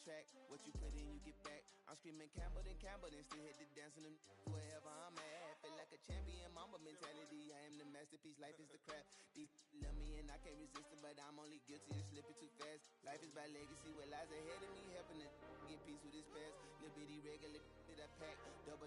track. What you put in, you get back. I'm screaming Campbell, then still hit the dance in them wherever I'm at. Feel like a champion, mamba mentality. I am the masterpiece, life is the craft. Deep love me and I can't resist it, but I'm only guilty of slipping too fast. Life is by legacy, what lies ahead of me, helping to get peace with this past. Little bitty regular that I pack, 007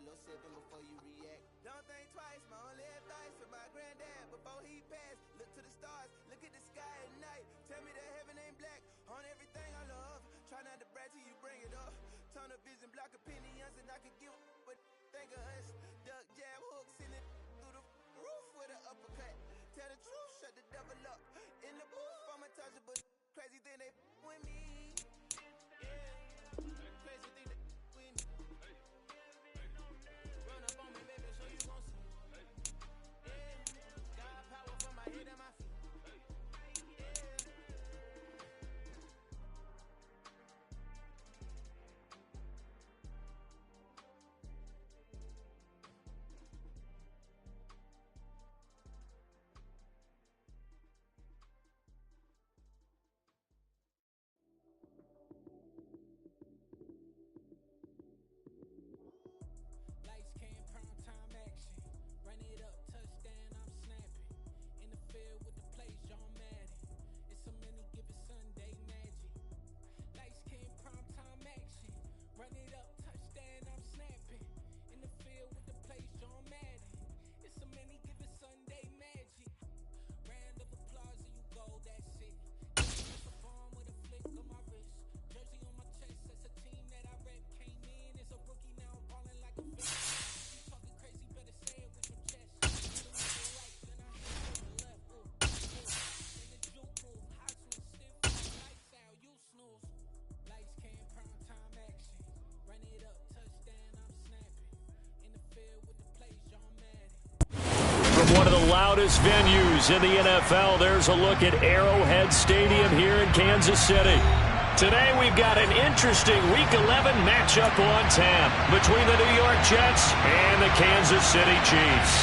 before you react. Don't think twice, my only advice for my granddad before he passed. Look to the stars, look at the sky at night. Tell me that heaven ain't black on everything I love. Try not to brag till you bring it up. Tunnel vision, block opinions, and I could give but think of us. Duck, jab, hook, send it through the roof with an uppercut. Tell the truth, shut the devil up. In the booth, I'm untouchable. Crazy thing they with me. Yeah, crazy thing they with me. Run up on me, baby, so you gon' see. Yeah, got power from my head and my feet. One of the loudest venues in the NFL. There's a look at Arrowhead Stadium here in Kansas City. Today we've got an interesting Week 11 matchup on tap between the New York Jets and the Kansas City Chiefs.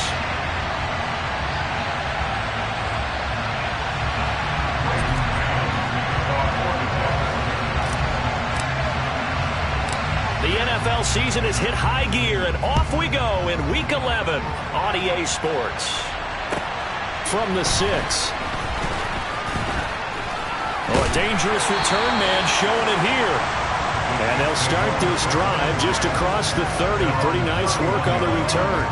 The NFL season has hit high gear, and off we go in Week 11 on EA Sports. From the 6. Oh, a dangerous return man showing it here. And they'll start this drive just across the 30. Pretty nice work on the return.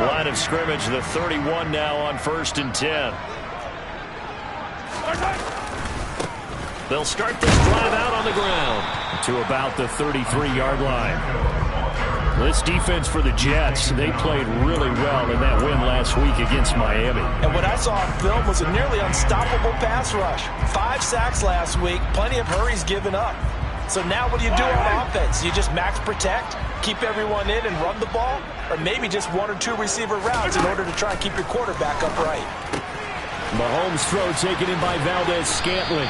Line of scrimmage, the 31 now on 1st and 10. They'll start this drive out on the ground to about the 33-yard line. This defense for the Jets, they played really well in that win last week against Miami. And what I saw on film was a nearly unstoppable pass rush. 5 sacks last week, plenty of hurries given up. So now what do you do on offense? You just max protect, keep everyone in and run the ball, or maybe just 1 or 2 receiver routes in order to try and keep your quarterback upright. Mahomes' throw taken in by Valdez-Scantling.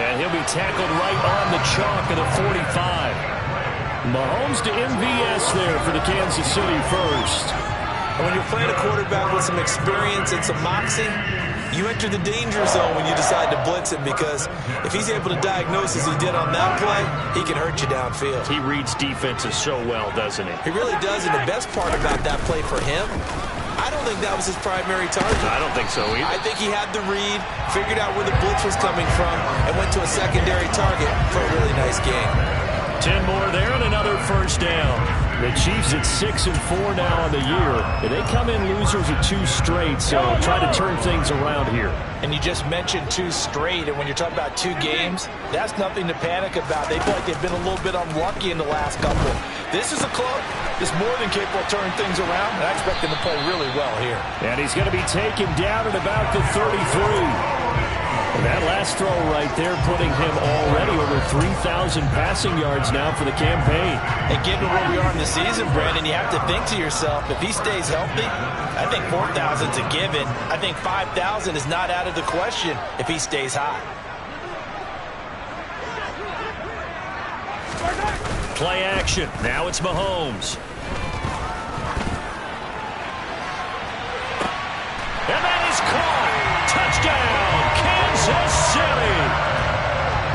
And he'll be tackled right on the chalk of the 45. Mahomes to MVS there for the Kansas City first. And when you're playing a quarterback with some experience and some moxie, you enter the danger zone when you decide to blitz him, because if he's able to diagnose as he did on that play, he can hurt you downfield. He reads defenses so well, doesn't he? He really does, and the best part about that play for him, I don't think that was his primary target. I don't think so either. I think he had the read, figured out where the blitz was coming from, and went to a secondary target for a really nice game. 10 more there and another first down. The Chiefs at 6-4 now on the year. And they come in losers at 2 straight, so try to turn things around here. And you just mentioned 2 straight, and when you're talking about 2 games, that's nothing to panic about. They feel like they've been a little bit unlucky in the last couple. This is a club that's more than capable of turning things around, and I expect them to play really well here. And he's going to be taken down at about the 33. That last throw right there putting him already over 3,000 passing yards now for the campaign. And given where we are in the season, Brandon, you have to think to yourself, if he stays healthy, I think 4,000 is a given. I think 5,000 is not out of the question if he stays hot. Play action. Now it's Mahomes. And that is caught. Touchdown, Kansas City.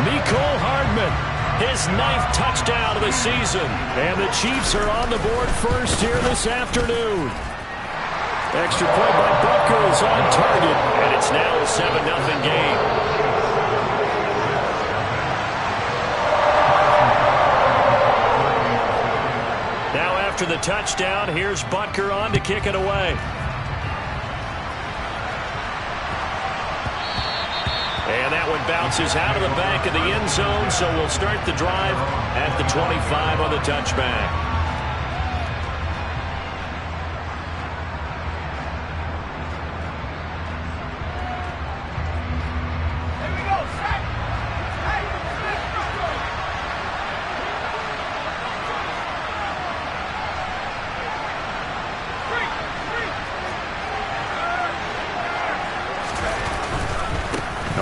Mecole Hardman, his 9th touchdown of the season. And the Chiefs are on the board first here this afternoon. Extra point by Butker is on target, and it's now a 7-0 game. Now after the touchdown, here's Butker on to kick it away. And that one bounces out of the back of the end zone, so we'll start the drive at the 25 on the touchback.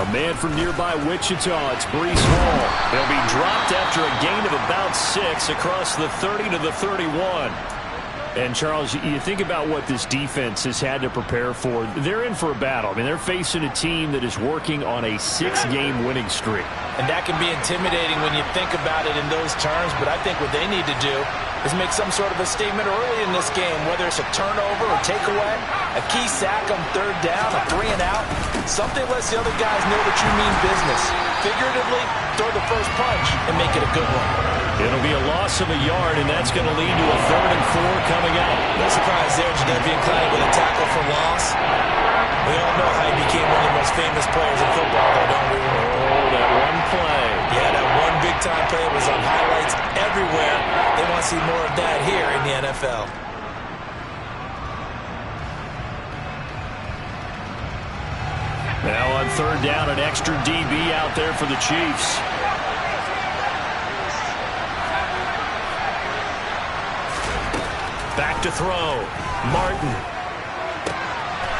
A man from nearby Wichita, it's Breece Hall. He'll be dropped after a gain of about 6 across the 30 to the 31. And, Charles, you think about what this defense has had to prepare for. They're in for a battle. I mean, they're facing a team that is working on a 6-game winning streak. And that can be intimidating when you think about it in those terms, but I think what they need to do is make some sort of a statement early in this game, whether it's a turnover or takeaway, a key sack on 3rd down, a 3-and-out. Something lets the other guys know that you mean business. Figuratively, throw the first punch and make it a good one. It'll be a loss of a yard, and that's going to lead to a 3rd and 4 coming up. No surprise there, Jadeveon Clowney with a tackle for loss. We all know how he became one of the most famous players in football, though, don't we? Oh, that one play. Yeah, that one big-time play was on highlights everywhere. They want to see more of that here in the NFL. Now on 3rd down, an extra DB out there for the Chiefs. Back to throw. Martin.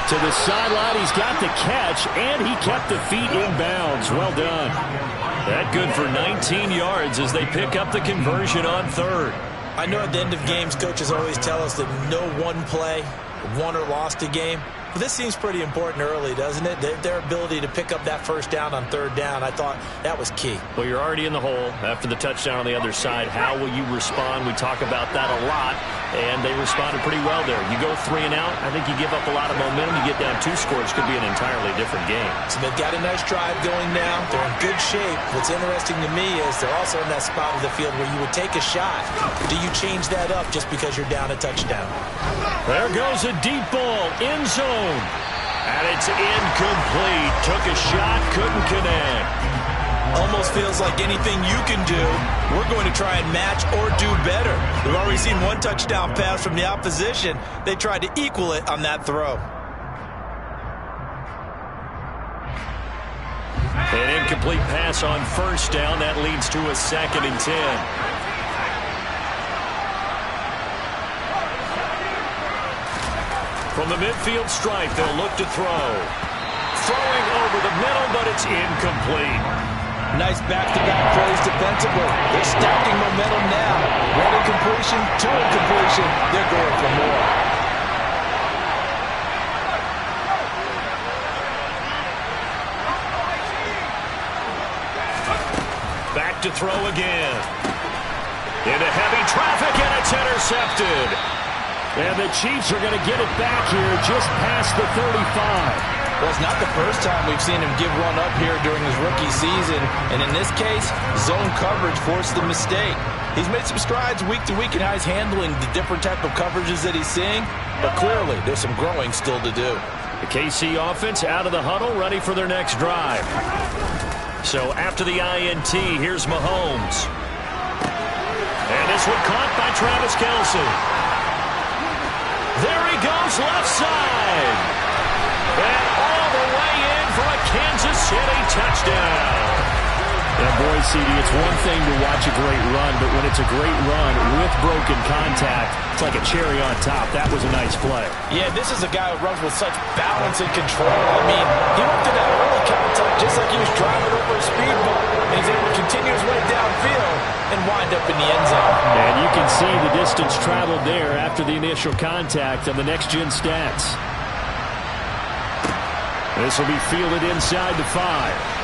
To the sideline, he's got the catch, and he kept the feet in bounds. Well done. That good for 19 yards as they pick up the conversion on 3rd. I know at the end of games, coaches always tell us that no one play won or lost a game. But this seems pretty important early, doesn't it? Their ability to pick up that 1st down on 3rd down, I thought that was key. Well, you're already in the hole after the touchdown on the other side. How will you respond? We talk about that a lot, and they responded pretty well there. You go 3 and out, I think you give up a lot of momentum. You get down 2 scores, could be an entirely different game. So they've got a nice drive going now. They're in good shape. What's interesting to me is they're also in that spot of the field where you would take a shot. Do you change that up just because you're down a touchdown? There goes a deep ball, end zone. And it's incomplete. Took a shot, couldn't connect. Almost feels like anything you can do, we're going to try and match or do better. We've already seen one touchdown pass from the opposition. They tried to equal it on that throw. An incomplete pass on 1st down. That leads to a 2nd and 10. From the midfield stripe, they'll look to throw. Throwing over the middle, but it's incomplete. Nice back-to-back plays defensively. They're stacking momentum now. One incompletion, 2 incompletion. They're going for more. Back to throw again. Into heavy traffic, and it's intercepted. And the Chiefs are going to get it back here just past the 35. Well, it's not the first time we've seen him give one up here during his rookie season. And in this case, zone coverage forced the mistake. He's made some strides week to week in how he's handling the different type of coverages that he's seeing. But clearly, there's some growing still to do. The KC offense out of the huddle, ready for their next drive. So after the INT, here's Mahomes. And this one caught by Travis Kelce. There he goes, left side. And all the way in for a Kansas City touchdown. Yeah, boy, CD, it's one thing to watch a great run, but when it's a great run with broken contact, it's like a cherry on top. That was a nice play. Yeah, this is a guy who runs with such balance and control. I mean, he went to that early contact just like he was driving over a speed bump, and he's able to continue his way downfield and wind up in the end zone. And you can see the distance traveled there after the initial contact on the next-gen stats. This will be fielded inside the 5.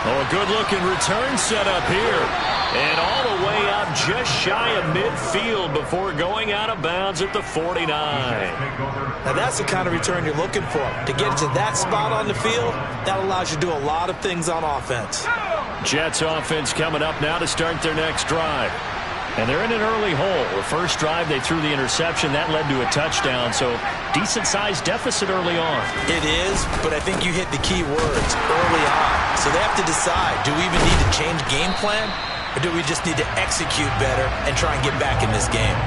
Oh, a good-looking return set up here. And all the way out just shy of midfield before going out of bounds at the 49. Now, that's the kind of return you're looking for. To get to that spot on the field, that allows you to do a lot of things on offense. Jets offense coming up now to start their next drive. And they're in an early hole. The first drive, they threw the interception. That led to a touchdown, so decent-sized deficit early on. It is, but I think you hit the key words early on. So they have to decide, do we even need to change game plan, or do we just need to execute better and try and get back in this game?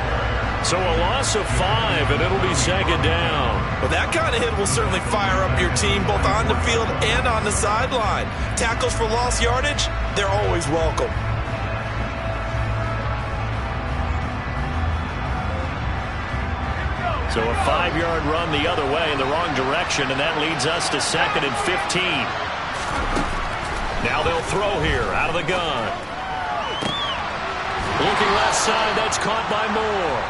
So a loss of 5, and it'll be second down. Well, that kind of hit will certainly fire up your team, both on the field and on the sideline. Tackles for lost yardage, they're always welcome. So a 5-yard run the other way in the wrong direction, and that leads us to 2nd and 15. Now they'll throw here out of the gun. Looking left side, that's caught by Moore.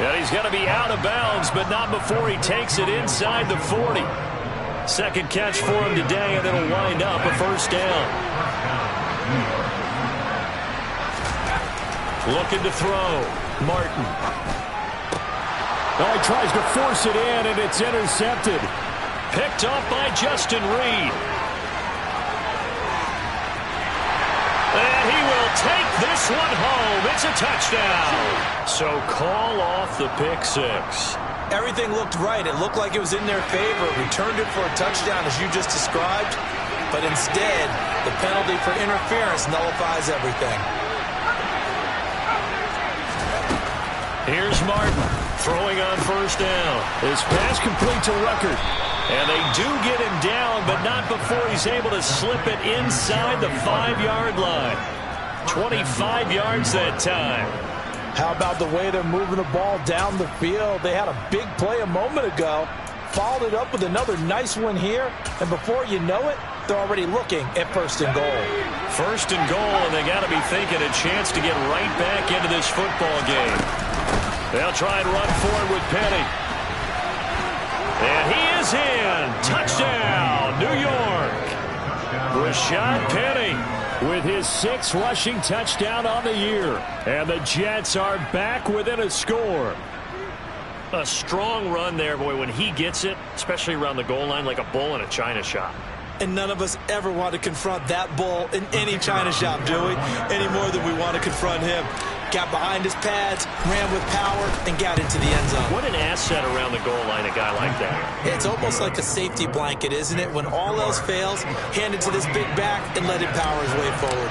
And he's going to be out of bounds, but not before he takes it inside the 40. Second catch for him today, and it'll wind up a first down. Looking to throw. Martin. Oh, he tries to force it in, and it's intercepted. Picked off by Justin Reed. And he will take this one home. It's a touchdown. So call off the pick 6. Everything looked right. It looked like it was in their favor. Returned it for a touchdown, as you just described. But instead, the penalty for interference nullifies everything. Here's Martin. Throwing on first down. His pass complete to Ruckert. And they do get him down, but not before he's able to slip it inside the 5-yard line. 25 yards that time. How about the way they're moving the ball down the field? They had a big play a moment ago. Followed it up with another nice one here. And before you know it, they're already looking at 1st and goal. 1st and goal, and they got to be thinking a chance to get right back into this football game. They'll try and run forward with Penny. And he is in. Touchdown, New York. Rashad Penny with his 6th rushing touchdown on the year. And the Jets are back within a score. A strong run there, boy, when he gets it, especially around the goal line, like a bull in a china shop. And none of us ever want to confront that bull in any china shop, do we? Any more than we want to confront him. Got behind his pads, ran with power, and got into the end zone. What an asset around the goal line, a guy like that. It's almost like a safety blanket, isn't it? When all else fails, hand it to this big back and let him power his way forward.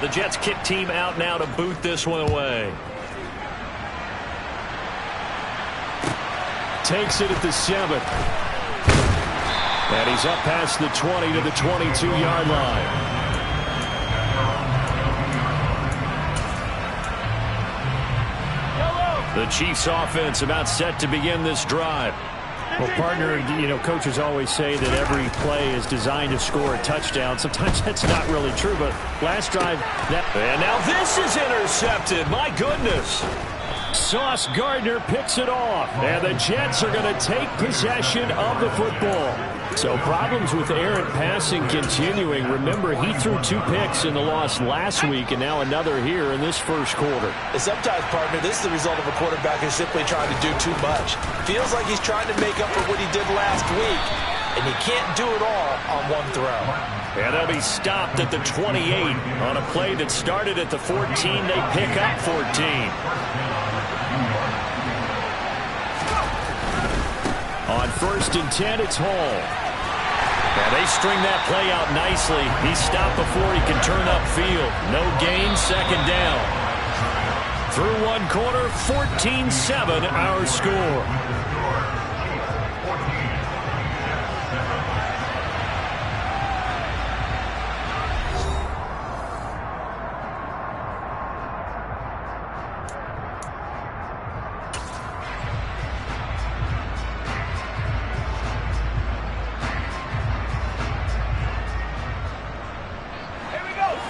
The Jets kick team out now to boot this one away. Takes it at the 7. And he's up past the 20 to the 22-yard line. The Chiefs offense about set to begin this drive. Well, partner, coaches always say that every play is designed to score a touchdown. Sometimes that's not really true, but last drive... And now this is intercepted. My goodness. Sauce Gardner picks it off, and the Jets are going to take possession of the football. So problems with errant passing continuing. Remember, he threw 2 picks in the loss last week, and now another here in this first quarter. And sometimes, partner, this is the result of a quarterback who's simply trying to do too much. Feels like he's trying to make up for what he did last week, and he can't do it all on one throw. And they'll be stopped at the 28 on a play that started at the 14. They pick up 14. On 1st and 10, it's Hall. And they string that play out nicely. He's stopped before he can turn upfield. No gain, second down. Through one quarter, 14-7 our score.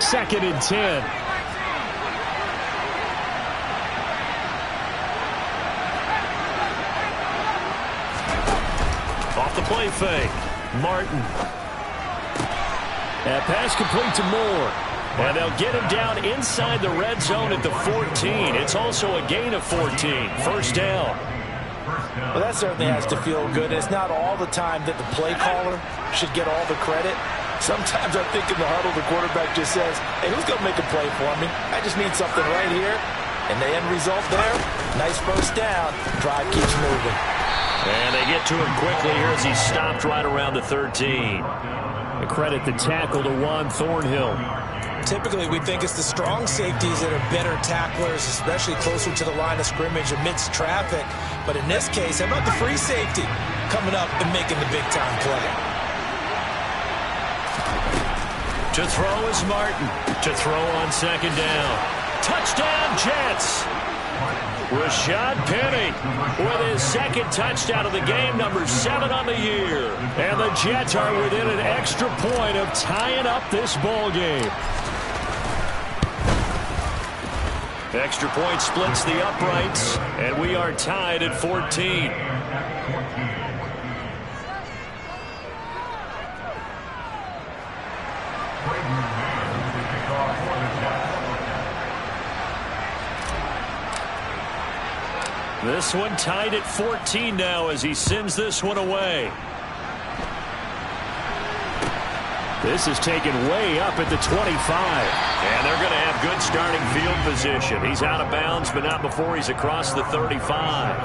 2nd and 10. Off the play fake. Martin. That pass complete to Moore. And they'll get him down inside the red zone at the 14. It's also a gain of 14. First down. Well, that certainly has to feel good. It's not all the time that the play caller should get all the credit. Sometimes I think in the huddle, the quarterback just says, hey, who's going to make a play for me? I just need something right here. And the end result there, nice first down. Drive keeps moving. And they get to him quickly here as he stopped right around the 13. A credit the tackle to Juan Thornhill. Typically, we think it's the strong safeties that are better tacklers, especially closer to the line of scrimmage amidst traffic. But in this case, how about the free safety coming up and making the big-time play? To throw is Martin. To throw on 2nd down. Touchdown, Jets! Rashad Penny with his 2nd touchdown of the game, number 7 on the year. And the Jets are within an extra point of tying up this ball game. Extra point splits the uprights, and we are tied at 14. This one tied at 14 now as he sends this one away. This is taken way up at the 25. And they're going to have good starting field position. He's out of bounds, but not before he's across the 35.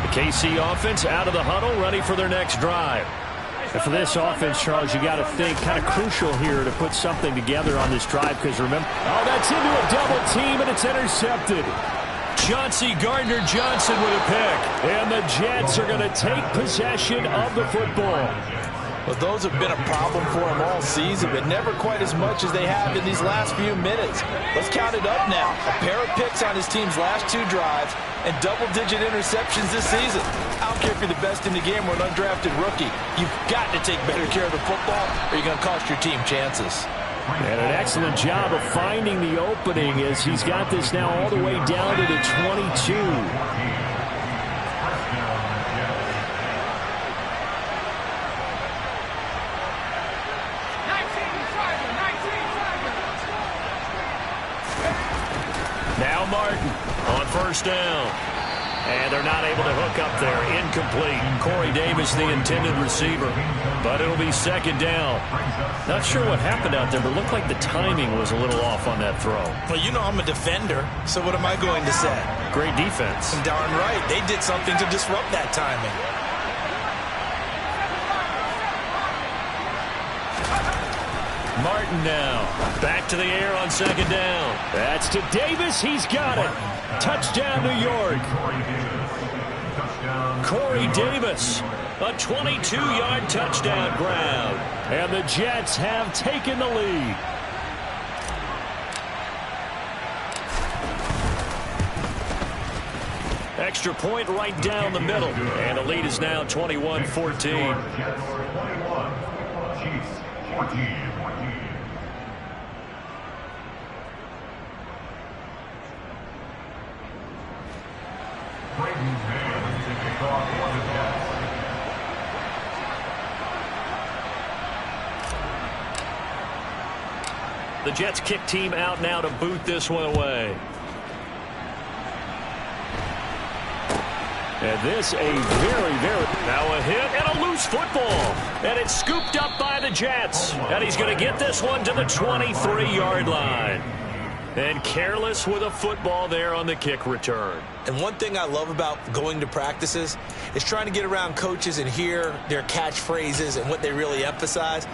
The KC offense out of the huddle, ready for their next drive. And for this offense, Charles, you got to think kind of crucial here to put something together on this drive because remember, oh, that's into a double team and it's intercepted. Chauncey Gardner-Johnson with a pick. And the Jets are going to take possession of the football. Well, those have been a problem for them all season, but never quite as much as they have in these last few minutes. Let's count it up now. A pair of picks on his team's last 2 drives and double-digit interceptions this season. I don't care if you're the best in the game or an undrafted rookie. You've got to take better care of the football or you're going to cost your team chances. And an excellent job of finding the opening as he's got this now all the way down to the 22. Now Martin on first down. And they're not able to hook up there. Incomplete. Corey Davis, the intended receiver. But it'll be 2nd down. Not sure what happened out there, but it looked like the timing was a little off on that throw. Well, you know I'm a defender, so what am I going to say? Great defense. Darn right. They did something to disrupt that timing. Martin now. Back to the air on 2nd down. That's to Davis. He's got it. Touchdown, New York. Corey Davis. A 22-yard touchdown grab. And the Jets have taken the lead. Extra point right down the middle. And the lead is now 21-14. Jets 21, Chiefs 14. The Jets kick team out now to boot this one away. And this a very, now a hit and a loose football. And it's scooped up by the Jets. And he's going to get this one to the 23-yard line. And careless with a football there on the kick return. And one thing I love about going to practices is trying to get around coaches and hear their catchphrases and what they really emphasize.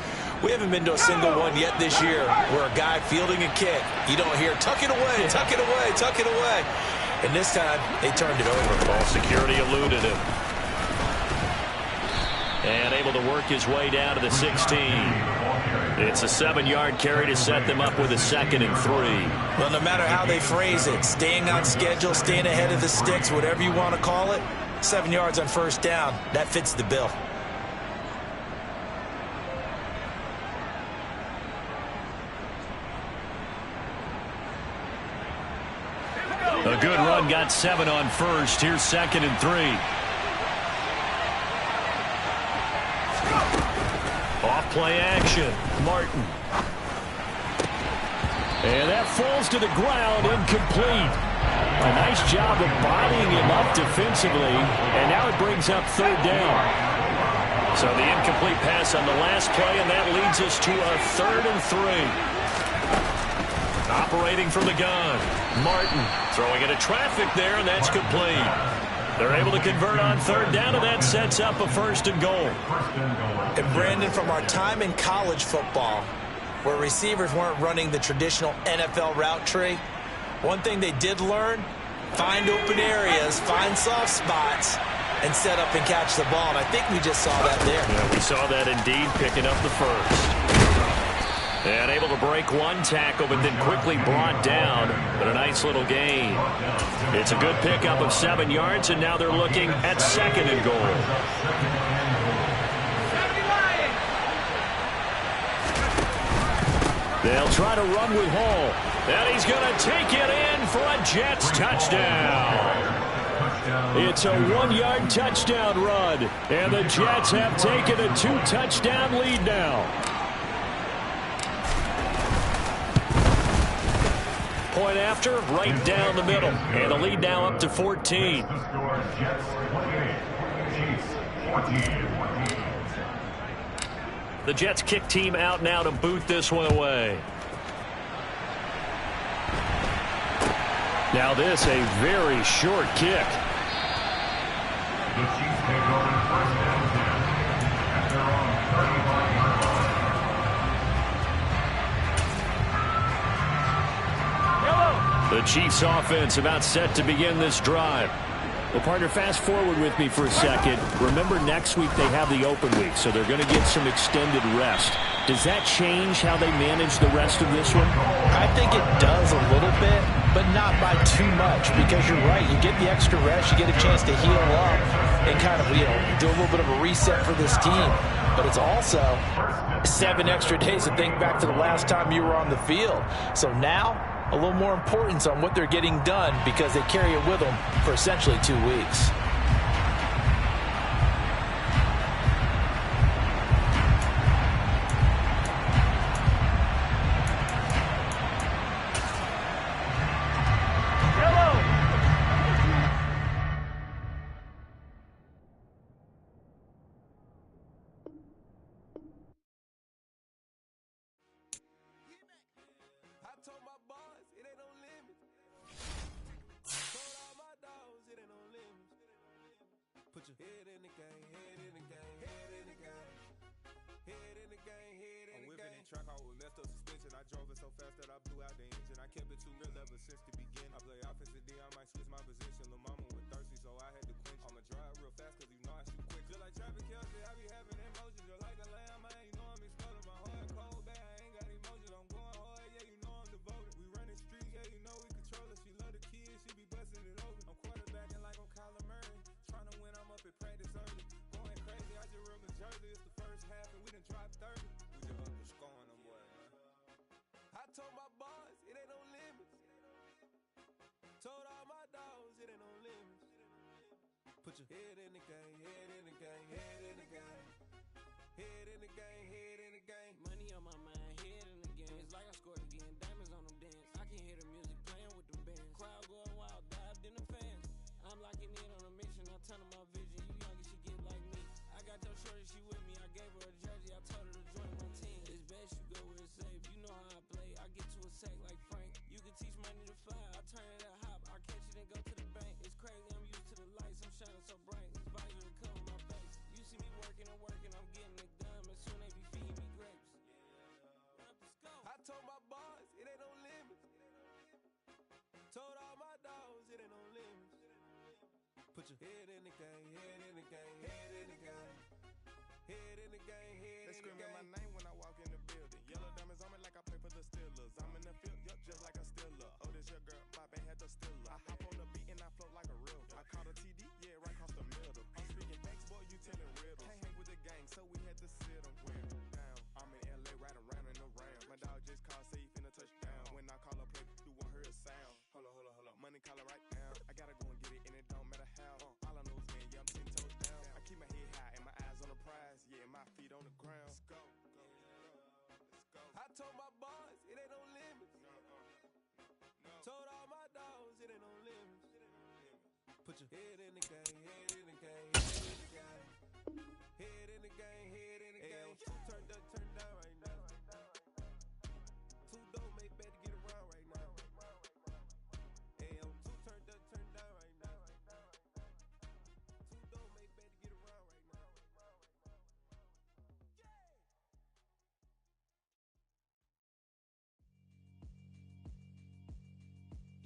We haven't been to a single one yet this year where a guy fielding a kick, you don't hear, tuck it away, tuck it away, tuck it away. And this time, they turned it over. Ball security eluded him. And able to work his way down to the 16. It's a 7-yard carry to set them up with a 2nd and 3. Well, no matter how they phrase it, staying on schedule, staying ahead of the sticks, whatever you want to call it, 7 yards on first down, that fits the bill. A good run, got 7 on first. Here's 2nd and 3. Off play action. Martin. And that falls to the ground, incomplete. A nice job of bodying him up defensively, and now it brings up 3rd down. So the incomplete pass on the last play, and that leads us to a 3rd and 3. Operating from the gun. Martin throwing into traffic there, and that's complete. They're able to convert on 3rd down, and that sets up a 1st and goal. And Brandon, from our time in college football, where receivers weren't running the traditional NFL route tree, one thing they did learn, find open areas, find soft spots, and set up and catch the ball. And I think we just saw that there. Yeah, we saw that indeed, picking up the 1st. And able to break one tackle, but then quickly brought down. But a nice little gain. It's a good pickup of 7 yards, and now they're looking at 2nd and goal. They'll try to run with Hall. And he's going to take it in for a Jets touchdown. It's a 1-yard touchdown run. And the Jets have taken a 2-touchdown lead now. Point after, right down the middle. And the lead now up to 14. The score, Jets 28, Chiefs 14. The Jets kick team out now to boot this one away. Now this, a very short kick. The Chiefs take over 1st and 10 at their own 35-yard line. The Chiefs offense about set to begin this drive. Well, partner, fast forward with me for a second. Remember, next week they have the open week, so they're going to get some extended rest. Does that change how they manage the rest of this one? I think it does a little bit, but not by too much, because you're right. You get the extra rest, you get a chance to heal up and kind of, do a little bit of a reset for this team. But it's also 7 extra days to think back to the last time you were on the field. So now, a little more importance on what they're getting done because they carry it with them for essentially 2 weeks. Put your head in the game, head in the game, head in the game. Head in the game, head in the game. I'm whipping in track, I was messed up suspension. I drove it so fast that I blew out the engine. I kept it too real ever since the beginning. I play offensive D, I might switch my position. Lil' mama was thirsty, so I had to quench. I'ma drive real fast, cause you know I shoot quick. Just like traffic Kelsey, I be having emotions. Just like a lamb, man, you know I'm exploding. My heart cold, bad, I ain't got emotions. I'm going hard, yeah, you know I'm devoted. We running streets, yeah, you know we control it. She love the kids, she be busting it open. I'm quarterbacking like I'm Kyler Murray. Trying to win, I'm up at practice early. Going crazy, I just real Jersey. It's the first half and we done dropped 30. We just up to scoring them, boy, man. I told my boys, it ain't no limits. Told all my dogs, it ain't no limits. Put your head in the game, head in the game, head in the game. Head in the game, head in the game. Money on my mind, head in the game. It's like I scored again, diamonds on them dance. I can hear the music playing with them bands. Crowd going wild, dived in the fans. I'm locking in on a mission, I'm turning my vision. You young, you should get like me. I got your shorty, she with me. I gave her a jersey, I told her to join my team. It's best you go where it's safe. You know how I play, I get to a sack like Frank. You can teach money to fly, I turn it at hop. I catch it and go to the bank. It's crazy, I'm used to the lights, I'm shining so bright. It's visor to come on my face. You see me working and working, I'm getting it done. But soon they be feeding me grapes. I told my boys, it ain't no limits. Told all my dogs, it ain't no limits. Put your head in the game, head in the game, head in the game. Head in the game, head in the game. They screaming my name when I walk in the building. Yellow diamonds on me like I play for the Steelers. I'm in the field, yup, just like a Steeler. Oh, this your girl, my band had the Steeler. I hop on the beat and I float like a real. I caught a TD, yeah, right across the middle. I'm speaking banks, boy, you telling riddles. Can't hang with the gang, so we had to sit them down. I'm in LA, riding around in the Rams. My dog just called, say he finna touch down. When I call a play, you won't hear a sound. Hold up. Money calling right Put your head in the game, head in the game, head in the game. Head in the game, head in the game. Turned up, turned down right now. Too dope, make better get around right now. Hey, I'm too turned up, turned down right now. Too dope, make better get around right now.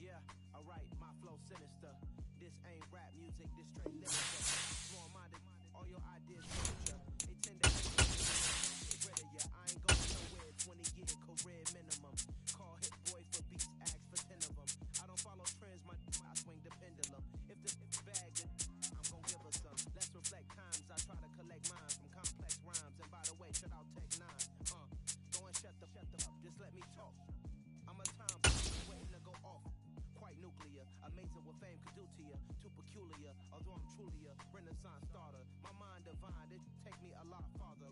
Yeah, alright, my flow sinister. This ain't rap music, this straight literature. Small-minded, all your ideas literature. They tend to get rid of ya. I ain't going nowhere, 20-year career minimum. Call hit boy for beats, ask for 10 of them. I don't follow trends, I swing the pendulum. If the bag good, I'm gon' give her some. Let's reflect times, I try to collect mine from complex rhymes. And by the way, shut out Tech 9. Go and shut the up, just let me talk. I'm a time bomb, waiting to go off. Quite nuclear, amazing what fame could do to you. Too peculiar, although I'm truly a renaissance starter. My mind divine, it take me a lot farther.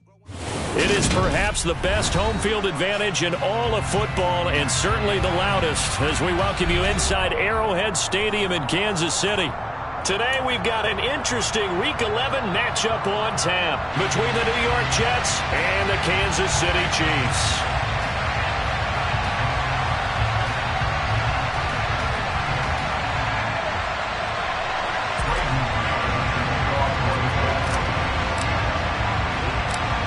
It is perhaps the best home field advantage in all of football, and certainly the loudest, as we welcome you inside Arrowhead Stadium in Kansas City. Today we've got an interesting Week 11 matchup on tap between the New York Jets and the Kansas City Chiefs.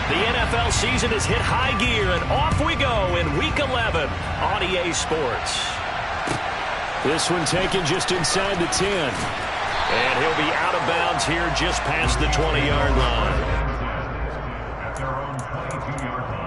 The NFL season has hit high gear, and off we go in Week 11 on EA Sports. This one taken just inside the 10. And he'll be out of bounds here just past the 20-yard line. At their own 22-yard line.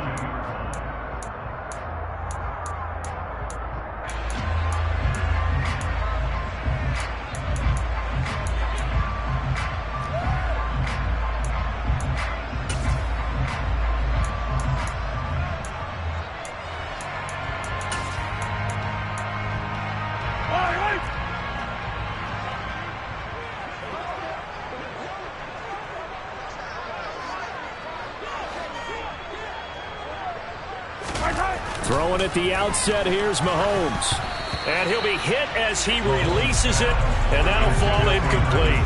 Throwing at the outset, here's Mahomes. And he'll be hit as he releases it, and that'll fall incomplete.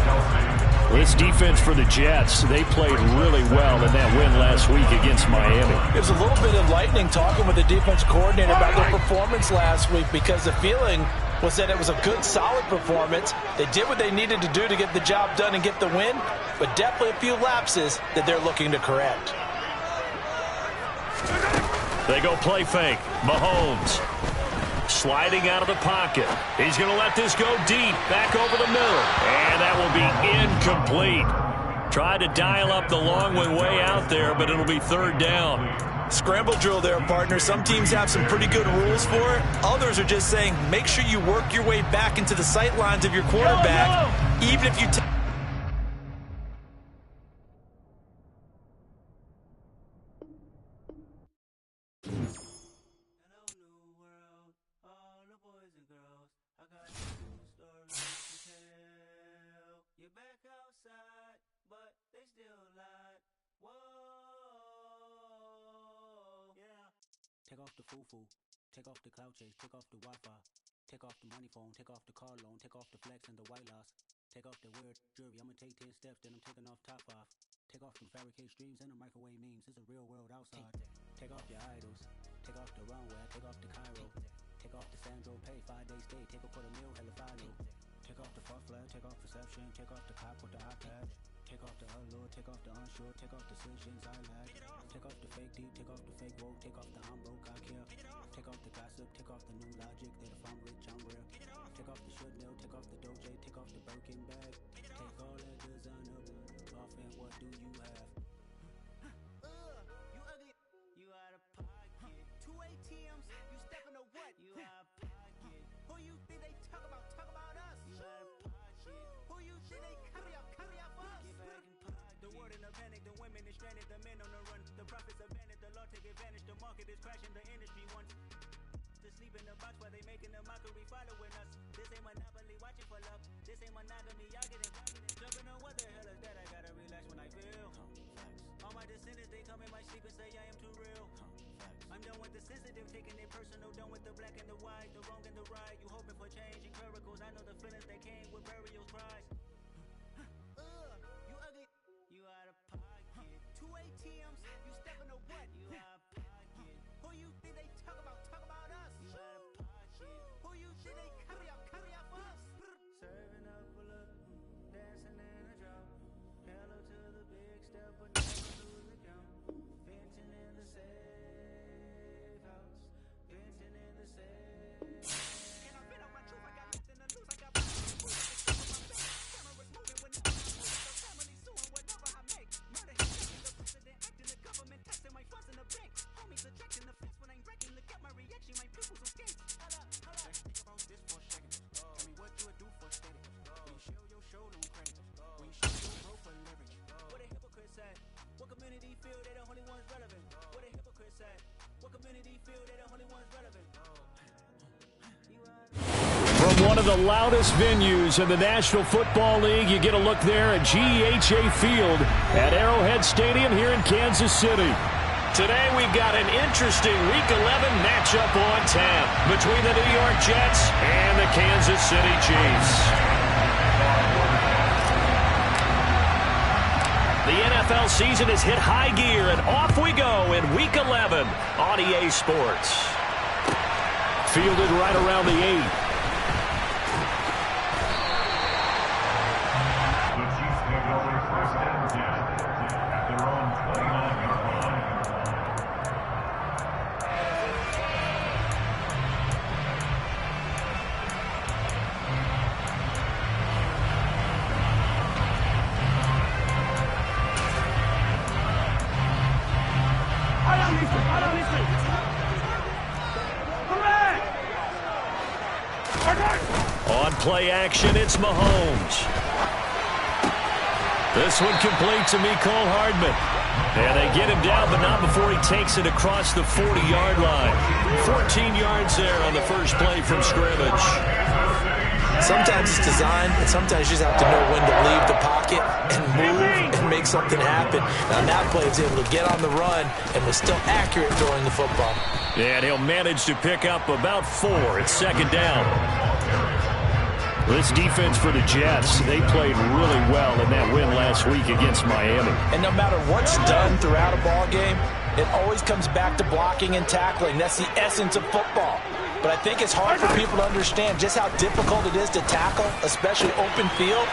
This defense for the Jets, they played really well in that win last week against Miami. It was a little bit enlightening talking with the defense coordinator about their performance last week, because the feeling was that it was a good, solid performance. They did what they needed to do to get the job done and get the win, but definitely a few lapses that they're looking to correct. They go play fake. Mahomes sliding out of the pocket. He's going to let this go deep, back over the middle. And that will be incomplete. Tried to dial up the long way out there, but it'll be third down. Scramble drill there, partner. Some teams have some pretty good rules for it. Others are just saying, make sure you work your way back into the sight lines of your quarterback, even if you take... Take off the foo-foo, take off the cloud chase, take off the Wi-Fi, take off the money phone, take off the car loan, take off the flex and the white loss, take off the weird jewelry, I'ma take 10 steps, then I'm taking off top 5. Take off them fabricated streams and the microwave memes, it's a real world outside. Take off your idols, take off the runway, take off the Cairo, take off the Sandro Pay, 5 days stay, take a quarter meal, hella follow. Take off the far flag, take off perception, take off the cop with the iPad. Take off the allure, take off the unsure, take off decisions I lack. Take off the fake deep, take off the fake woke, take off the I'm broke, I care. Take off the gossip, take off the new logic that if I'm rich, I'm rare. Take off the should know, take off the doje, take off the Birkin bag. Take all that designer off and what do you have? You ugly. You out of pocket. 2 ATMs, you stepping to what? You out of pocket. Who you think they talk about? Talk about us. You out of pocket. Who you think they carry out for us? Get back in pocket. The world in a panic, the women is stranded, the men on the run. The profits abandoned, the law take advantage, the market is crashing, the industry wants to sleep in the box while they making a mockery following us. This ain't monopoly, watching for love. This ain't monogamy, y'all getting confident. Jumping on what the hell is that? I gotta relax when I feel. All my descendants, they come in my sleep and say I am too real. I'm done with the sensitive, taking it personal, done with the black and the white, the wrong and the right. You hoping for change and miracles, I know the feelings that came with burial cries. show them credit. When you show your bro for living. What a hypocrite said. What community feel they the only ones relevant? What a hypocrite said. What community feel they the only ones relevant? From one of the loudest venues in the National Football League, you get a look there at GEHA Field at Arrowhead Stadium here in Kansas City. Today we've got an interesting Week 11 matchup on tap between the New York Jets and the Kansas City Chiefs. The NFL season has hit high gear, and off we go in Week 11 on EA Sports. Fielded right around the 8. On play action, it's Mahomes. This one complete to Mecole Hardman. And they get him down, but not before he takes it across the 40-yard line. 14 yards there on the first play from scrimmage. Sometimes it's designed, and sometimes you just have to know when to leave the pocket and move and make something happen. Now, that play was able to get on the run and was still accurate throwing the football. Yeah, and he'll manage to pick up about 4. It's second down. This defense for the Jets, they played really well in that win last week against Miami. And no matter what's done throughout a ball game, it always comes back to blocking and tackling. That's the essence of football. But I think it's hard for people to understand just how difficult it is to tackle, especially open field.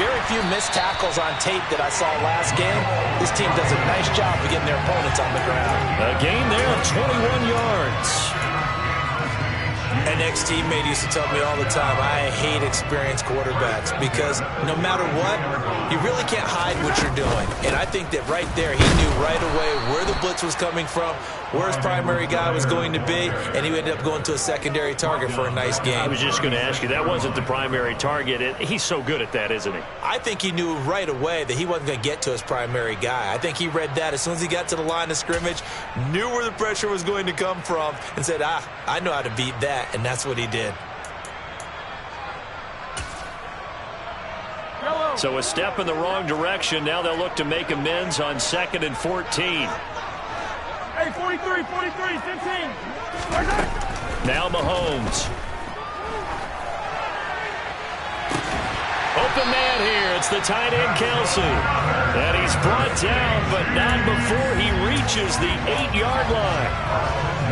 Very few missed tackles on tape that I saw last game. This team does a nice job of getting their opponents on the ground. A gain there of 21 yards. An ex-teammate used to tell me all the time, I hate experienced quarterbacks because no matter what, you really can't hide what you're doing. And I think that right there, he knew right away where the blitz was coming from, where his primary guy was going to be, and he ended up going to a secondary target for a nice game. I was just going to ask you, that wasn't the primary target. He's so good at that, isn't he? I think he knew right away that he wasn't going to get to his primary guy. I think he read that as soon as he got to the line of scrimmage, knew where the pressure was going to come from, and said, I know how to beat that, and that's what he did. So a step in the wrong direction. Now they'll look to make amends on 2nd and 14. Hey, 43, 15. Now Mahomes. Open man here. It's the tight end, Kelsey. And he's brought down, but not before he reaches the 8-yard line.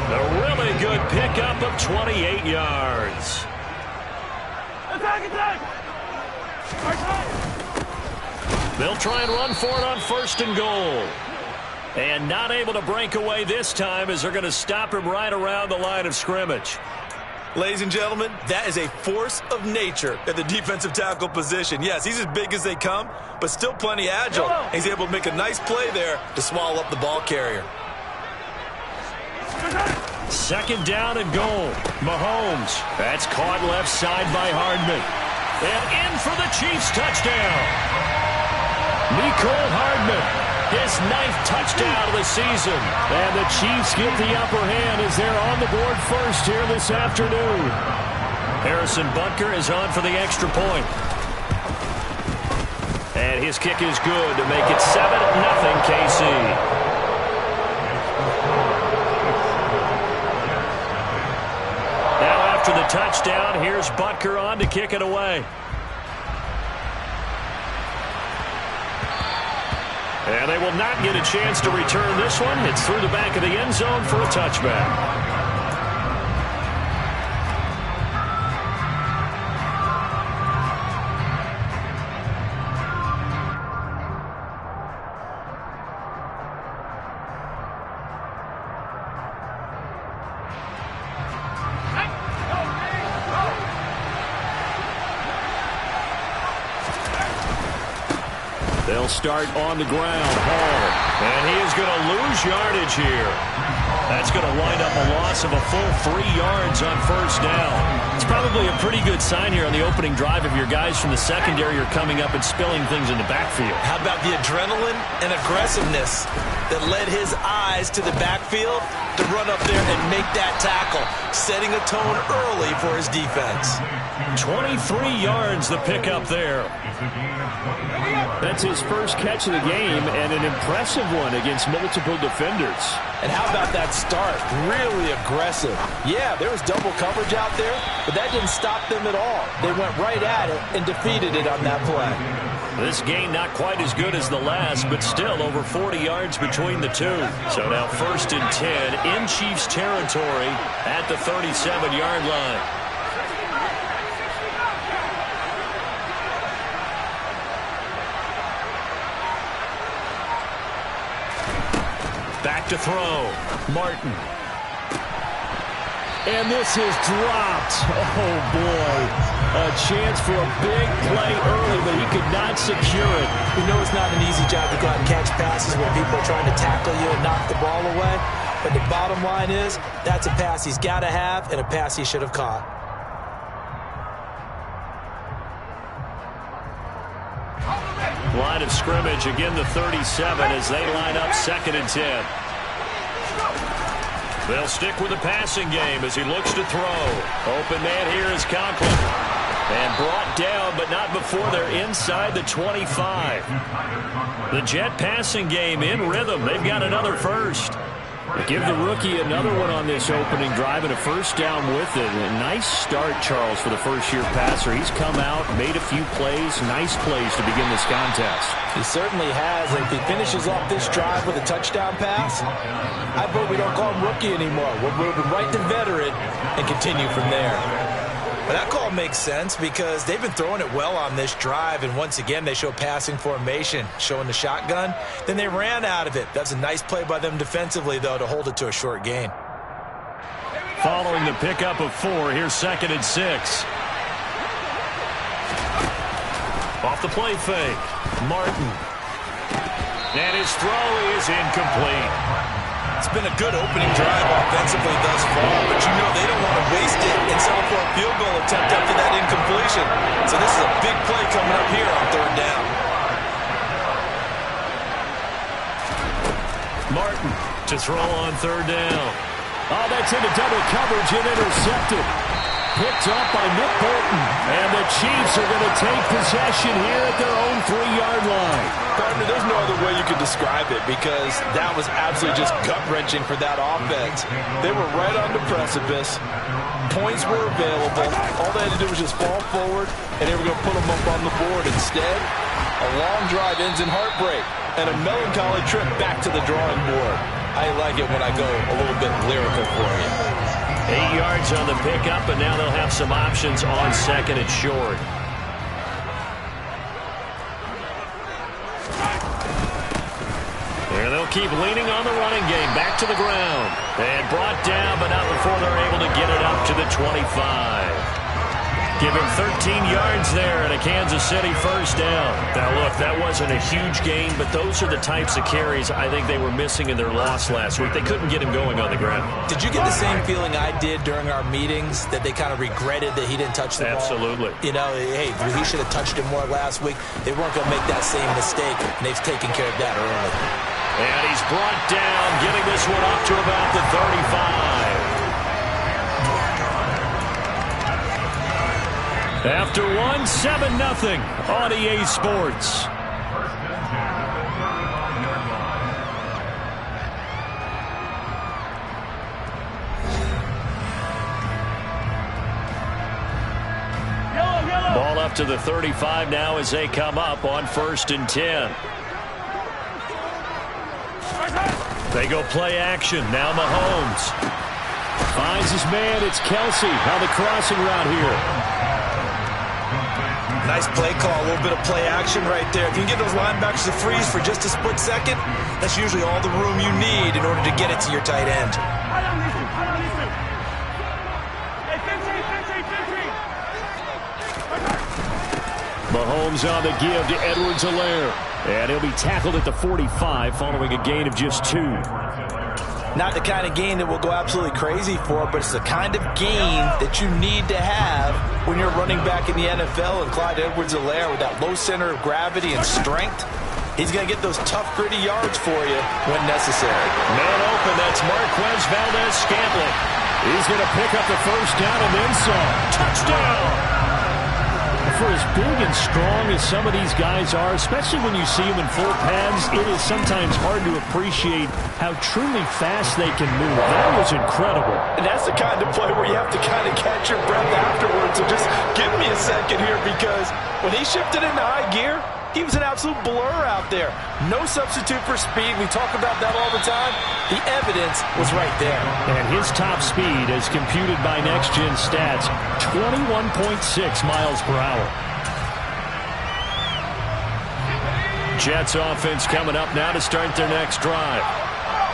A really good pickup of 28 yards. Attack! They'll try and run for it on 1st and goal. And not able to break away this time as they're going to stop him right around the line of scrimmage. Ladies and gentlemen, that is a force of nature at the defensive tackle position. Yes, he's as big as they come, but still plenty agile. He's able to make a nice play there to swallow up the ball carrier. 2nd down and goal. Mahomes. That's caught left side by Hardman. And in for the Chiefs touchdown. Mecole Hardman. His 9th touchdown of the season. And the Chiefs get the upper hand as they're on the board first here this afternoon. Harrison Butker is on for the extra point. And his kick is good to make it 7-0 KC. Now after the touchdown, here's Butker on to kick it away. And they will not get a chance to return this one. It's through the back of the end zone for a touchback. They'll start on the ground. Hall. And he is going to lose yardage here. That's going to wind up a loss of a full 3 yards on first down. It's probably a pretty good sign here on the opening drive if your guys from the secondary are coming up and spilling things in the backfield. How about the adrenaline and aggressiveness that led his eyes to the backfield to run up there and make that tackle, setting a tone early for his defense. 23 yards the pickup there. That's his first catch of the game and an impressive one against multiple defenders. And how about that start? Really aggressive. Yeah, there was double coverage out there, but that didn't stop them at all. They went right at it and defeated it on that play. This gain not quite as good as the last, but still over 40 yards between the two. So now 1st and 10 in Chiefs territory at the 37-yard line. Back to throw. Martin. And this is dropped. Oh, boy. A chance for a big play early, but he could not secure it. You know it's not an easy job to go out and catch passes when people are trying to tackle you and knock the ball away. But the bottom line is, that's a pass he's got to have and a pass he should have caught. Line of scrimmage, again the 37 as they line up 2nd and 10. They'll stick with the passing game as he looks to throw. Open man here is Conklin. And brought down, but not before they're inside the 25. The Jet passing game in rhythm. They've got another first. Give the rookie another one on this opening drive and a first down with it. A nice start, Charles, for the first-year passer. He's come out, made a few plays, nice plays to begin this contest. He certainly has. And if he finishes off this drive with a touchdown pass, I vote we don't call him rookie anymore. We'll move him right to veteran and continue from there. But that call makes sense because they've been throwing it well on this drive, and once again they show passing formation, showing the shotgun. Then they ran out of it. That's a nice play by them defensively, though, to hold it to a short gain. Following the pickup of 4, here's 2nd and 6. Off the play fake, Martin. And his throw is incomplete. It's been a good opening drive offensively thus far, but you know they don't want to waste it and settle for a field goal attempt after that incompletion. So this is a big play coming up here on 3rd down. Martin to throw on 3rd down. Oh, that's into double coverage and intercepted. Picked up by Nick Bolton. And the Chiefs are going to take possession here at their own 3-yard line. Partner, there's no other way you could describe it because that was absolutely just gut-wrenching for that offense. They were right on the precipice. Points were available. All they had to do was just fall forward, and they were going to put them up on the board. Instead, a long drive ends in heartbreak and a melancholy trip back to the drawing board. I like it when I go a little bit lyrical for you. 8 yards on the pickup, and now they'll have some options on 2nd and short. And they'll keep leaning on the running game. Back to the ground. And brought down, but not before they're able to get it up to the 25. Give him 13 yards there and a Kansas City first down. Now, look, that wasn't a huge gain, but those are the types of carries I think they were missing in their loss last week. They couldn't get him going on the ground. Did you get the same feeling I did during our meetings, that they kind of regretted that he didn't touch the ball? Absolutely. You know, hey, he should have touched it more last week. They weren't going to make that same mistake, and they've taken care of that early. And he's brought down, getting this one up to about the 35. After 7-0 on EA Sports. Ball up to the 35 now as they come up on 1st and 10. They go play action. Now Mahomes finds his man. It's Kelsey on the crossing route here. Nice play call, a little bit of play action right there. If you can get those linebackers to freeze for just a split second, that's usually all the room you need in order to get it to your tight end. Mahomes on the give to Edwards-Helaire. And he'll be tackled at the 45 following a gain of just 2. Not the kind of gain that we'll go absolutely crazy for, but it's the kind of gain that you need to have when you're running back in the NFL. And Clyde Edwards-Helaire, with that low center of gravity and strength, he's going to get those tough, gritty yards for you when necessary. Man open, that's Marquez Valdez-Scantling. He's going to pick up the first down and then some. Touchdown! For as big and strong as some of these guys are, especially when you see them in full pads, it is sometimes hard to appreciate how truly fast they can move. That was incredible. And that's the kind of play where you have to kind of catch your breath afterwards. So just give me a second here, because when he shifted into high gear, he was an absolute blur out there. No substitute for speed. We talk about that all the time. The evidence was right there. And his top speed, as computed by Next Gen Stats, 21.6 miles per hour. Jets offense coming up now to start their next drive.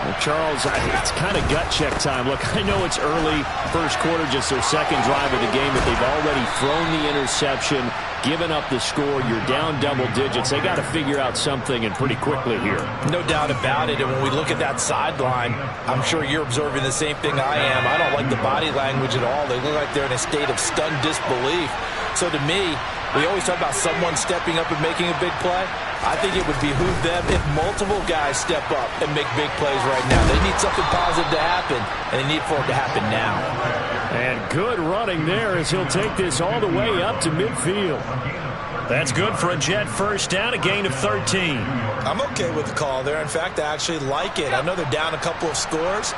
Well, Charles, it's kind of gut check time. Look, I know it's early, first quarter, just their second drive of the game, but they've already thrown the interception, given up the score. You're down double digits. They got to figure out something, and pretty quickly here. No doubt about it. And when we look at that sideline, I'm sure you're observing the same thing I am. I don't like the body language at all. They look like they're in a state of stunned disbelief. So to me, we always talk about someone stepping up and making a big play. I think it would behoove them if multiple guys step up and make big plays right now. They need something positive to happen, and they need for it to happen now. And good running there as he'll take this all the way up to midfield. That's good for a Jet first down, a gain of 13. I'm okay with the call there. In fact, I actually like it. I know they're down a couple of scores,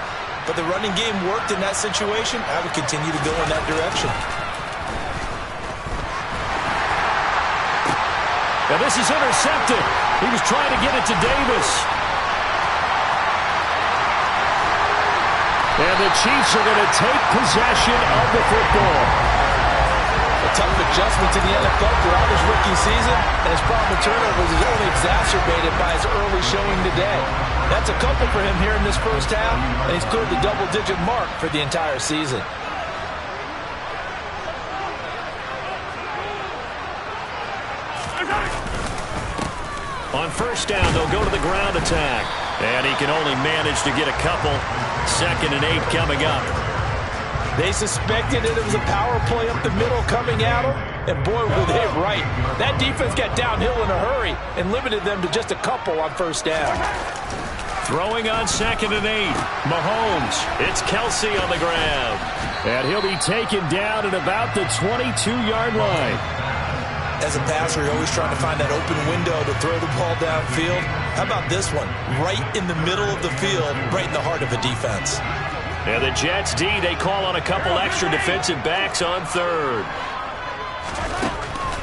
but the running game worked in that situation. I would continue to go in that direction. Now this is intercepted. He was trying to get it to Davis. And the Chiefs are going to take possession of the football. A tough adjustment to the NFL throughout his rookie season, and his problem with turnovers is only exacerbated by his early showing today. That's a couple for him here in this first half, and he's cleared the double-digit mark for the entire season. On first down, they'll go to the ground attack. And he can only manage to get a couple. 2nd and 8 coming up. They suspected it was a power play up the middle coming at them, and boy, were they right. That defense got downhill in a hurry and limited them to just a couple on first down. Throwing on 2nd and 8. Mahomes. It's Kelsey on the ground. And he'll be taken down at about the 22-yard line. As a passer, you're always trying to find that open window to throw the ball downfield. How about this one? Right in the middle of the field, right in the heart of a defense. And the Jets D, they call on a couple extra defensive backs on third.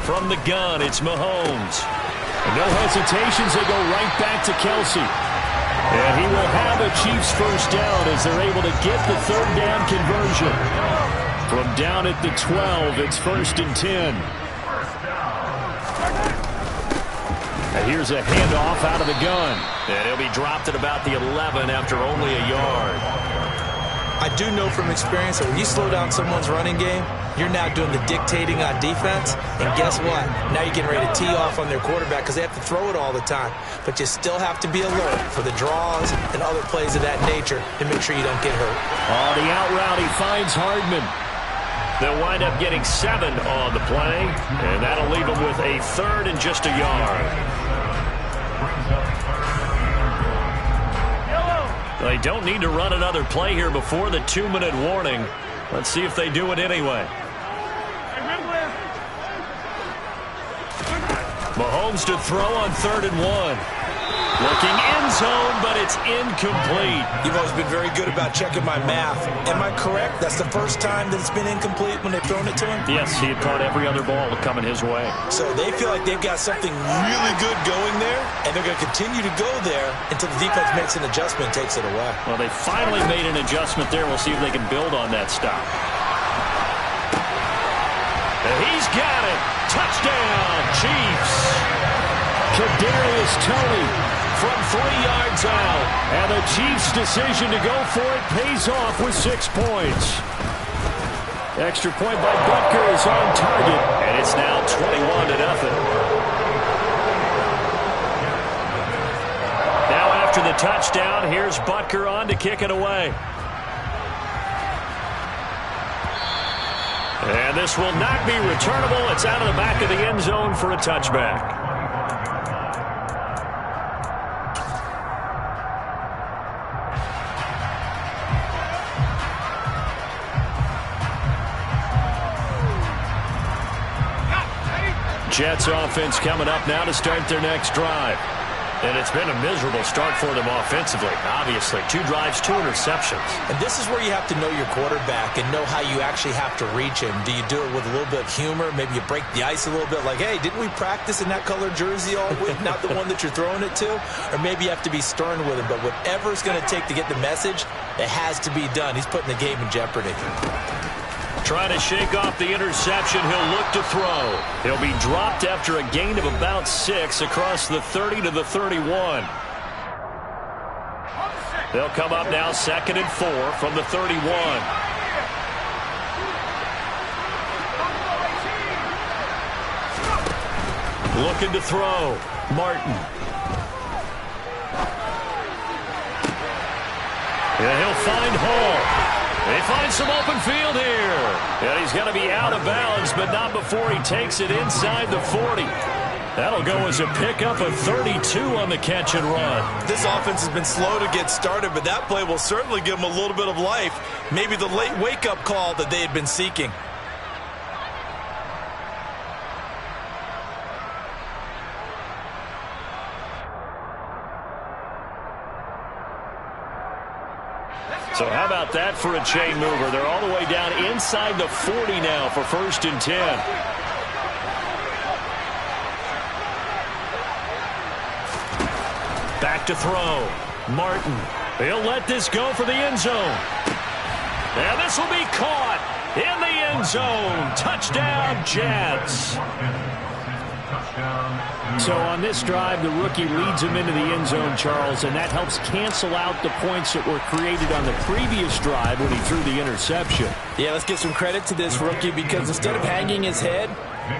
From the gun, it's Mahomes. And no hesitations, they go right back to Kelsey. And he will have a Chiefs first down as they're able to get the third down conversion. From down at the 12, it's 1st and 10. And here's a handoff out of the gun. And he'll be dropped at about the 11 after only a yard. I do know from experience that when you slow down someone's running game, you're now doing the dictating on defense. And guess what? Now you're getting ready to tee off on their quarterback because they have to throw it all the time. But you still have to be alert for the draws and other plays of that nature to make sure you don't get hurt. On the out route, he finds Hardman. They'll wind up getting 7 on the play, and that'll leave them with a 3rd and just a yard. They don't need to run another play here before the 2-minute warning. Let's see if they do it anyway. Mahomes to throw on 3rd and 1. Looking end zone, but it's incomplete. You've always been very good about checking my math. Am I correct? That's the first time that it's been incomplete when they've thrown it to him? Yes, he had caught every other ball coming his way. So they feel like they've got something really good going there, and they're going to continue to go there until the defense makes an adjustment and takes it away. Well, they finally made an adjustment there. We'll see if they can build on that stop. And he's got it. Touchdown, Chiefs. Kadarius Toney from 3 yards out. And the Chiefs' decision to go for it pays off with 6 points. Extra point by Butker is on target, and it's now 21-0. Now after the touchdown. Here's Butker on to kick it away. And this will not be returnable. It's out of the back of the end zone for a touchback. Jets offense coming up now to start their next drive. And it's been a miserable start for them offensively, obviously. 2 drives, 2 interceptions. And this is where you have to know your quarterback and know how you actually have to reach him. Do you do it with a little bit of humor? Maybe you break the ice a little bit like, hey, didn't we practice in that colored jersey all week? Not the one that you're throwing it to? Or maybe you have to be stern with him. But whatever it's going to take to get the message, it has to be done. He's putting the game in jeopardy. Trying to shake off the interception. He'll look to throw. He'll be dropped after a gain of about 6 across the 30 to the 31. They'll come up now 2nd and 4 from the 31. Looking to throw. Martin. And he'll find Hall. They find some open field here. And he's going to be out of bounds, but not before he takes it inside the 40. That'll go as a pickup of 32 on the catch and run. This offense has been slow to get started, but that play will certainly give them a little bit of life. Maybe the late wake-up call that they had been seeking. So how about that for a chain mover? They're all the way down inside the 40 now for 1st and 10. Back to throw. Martin. He'll let this go for the end zone. And this will be caught in the end zone. Touchdown, Jets. So on this drive, the rookie leads him into the end zone, Charles, and that helps cancel out the points that were created on the previous drive when he threw the interception. Yeah, let's give some credit to this rookie because instead of hanging his head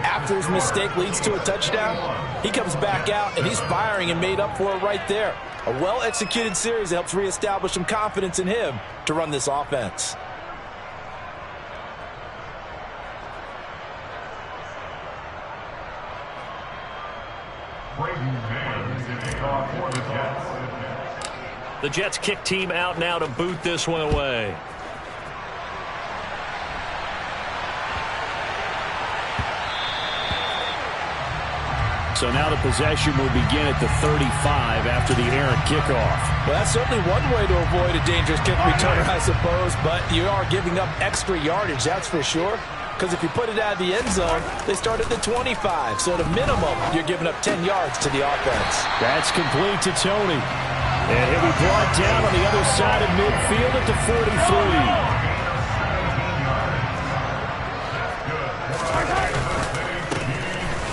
after his mistake leads to a touchdown, he comes back out and he's firing and made up for it right there. A well-executed series that helps reestablish some confidence in him to run this offense. The Jets kick team out now to boot this one away. So now the possession will begin at the 35 after the errant kickoff. Well, that's certainly one way to avoid a dangerous kick returner, I suppose, but you are giving up extra yardage, that's for sure. Because if you put it out of the end zone, they start at the 25. So at a minimum, you're giving up 10 yards to the offense. That's complete to Tony. And he'll be brought down on the other side of midfield at the 43.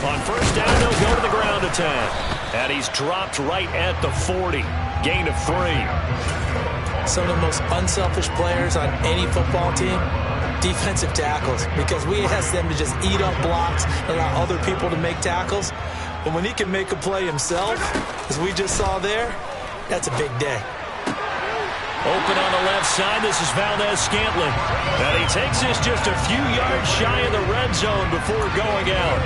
On 1st down, they'll go to the ground attack. And he's dropped right at the 40. Gain of 3. Some of the most unselfish players on any football team, defensive tackles, because we ask them to just eat up blocks and allow other people to make tackles. But when he can make a play himself, as we just saw there, that's a big day. Open on the left side, this is Valdez-Scantling. And he takes this just a few yards shy of the red zone before going out.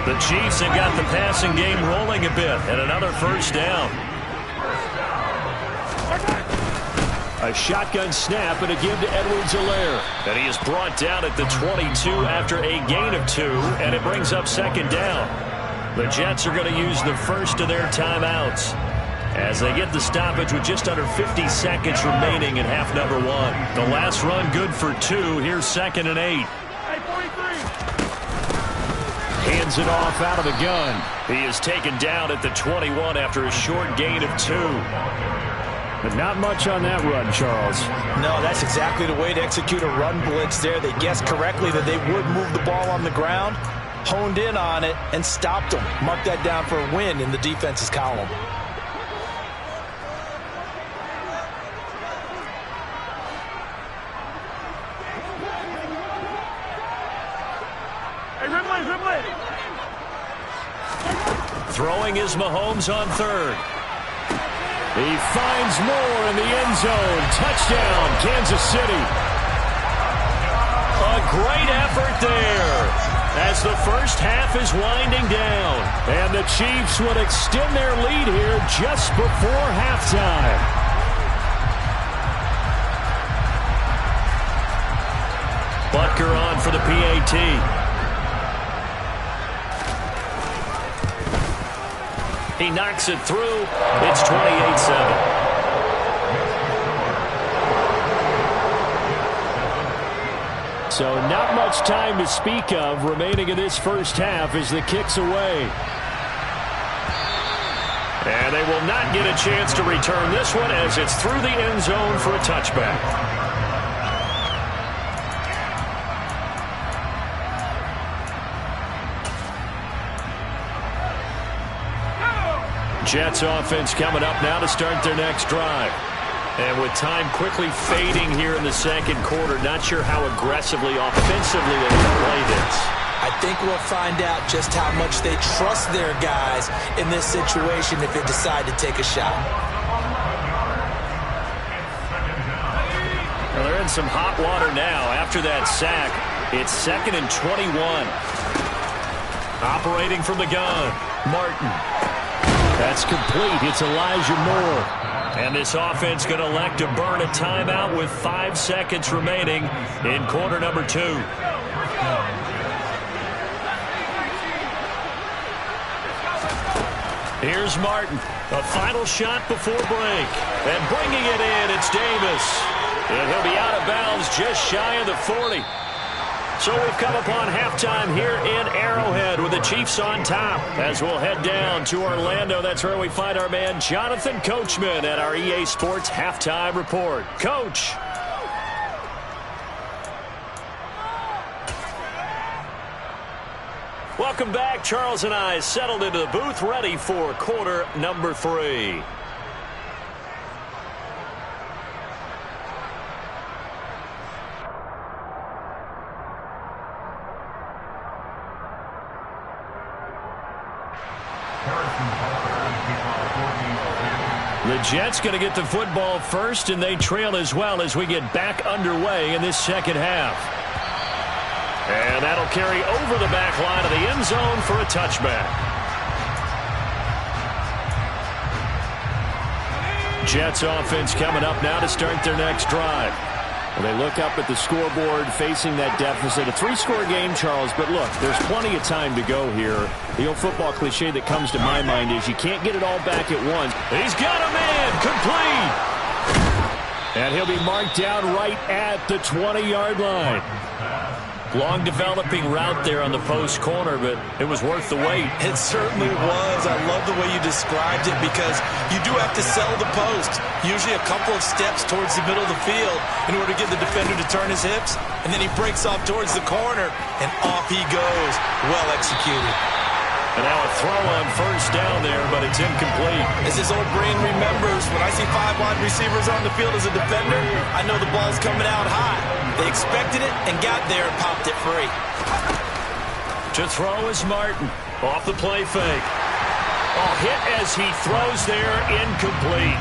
The Chiefs have got the passing game rolling a bit, and another 1st down. A shotgun snap and a give to Edwards-Helaire. And he is brought down at the 22 after a gain of 2, and it brings up 2nd down. The Jets are going to use the first of their timeouts as they get the stoppage with just under 50 seconds remaining in half number 1. The last run good for 2. Here's 2nd and 8. Hands it off out of the gun. He is taken down at the 21 after a short gain of 2. But not much on that run, Charles. No, that's exactly the way to execute a run blitz there. They guessed correctly that they would move the ball on the ground, honed in on it, and stopped them. Mark that down for a win in the defense's column. Throwing is Mahomes on 3rd. He finds more in the end zone. Touchdown, Kansas City. A great effort there as the first half is winding down. And the Chiefs would extend their lead here just before halftime. Butker on for the PAT. He knocks it through. It's 28-7. So not much time to speak of remaining in this first half as the kick's away. And they will not get a chance to return this one as it's through the end zone for a touchback. Jets offense coming up now to start their next drive. And with time quickly fading here in the second quarter, not sure how aggressively, offensively they can play this. I think we'll find out just how much they trust their guys in this situation if they decide to take a shot. Well, they're in some hot water now. After that sack, it's 2nd and 21. Operating from the gun, Martin. That's complete. It's Elijah Moore. And this offense going to elect to burn a timeout with 5 seconds remaining in quarter number 2. Here's Martin. A final shot before break. And bringing it in, it's Davis. And he'll be out of bounds just shy of the 40. So we've come upon halftime here in Arrowhead with the Chiefs on top. As we'll head down to Orlando, that's where we find our man Jonathan Coachman at our EA Sports Halftime Report. Coach. Welcome back. Charles and I settled into the booth ready for quarter number 3. The Jets going to get the football first, and they trail as well as we get back underway in this second half. And that'll carry over the back line of the end zone for a touchback. Jets offense coming up now to start their next drive. Well, they look up at the scoreboard facing that deficit. A 3-score game, Charles, but look, there's plenty of time to go here. The old football cliche that comes to my mind is you can't get it all back at once. He's got a man, complete. And he'll be marked down right at the 20-yard line. Long developing route there on the post corner, but it was worth the wait. It certainly was. I love the way you described it because you do have to sell the post. Usually a couple of steps towards the middle of the field in order to get the defender to turn his hips, and then he breaks off towards the corner, and off he goes. Well executed. And now a throw on first down there, but it's incomplete. As his old brain remembers, when I see 5 wide receivers on the field as a defender, I know the ball's coming out high. They expected it and got there and popped it free. To throw is Martin. Off the play fake. Oh, hit as he throws there, incomplete.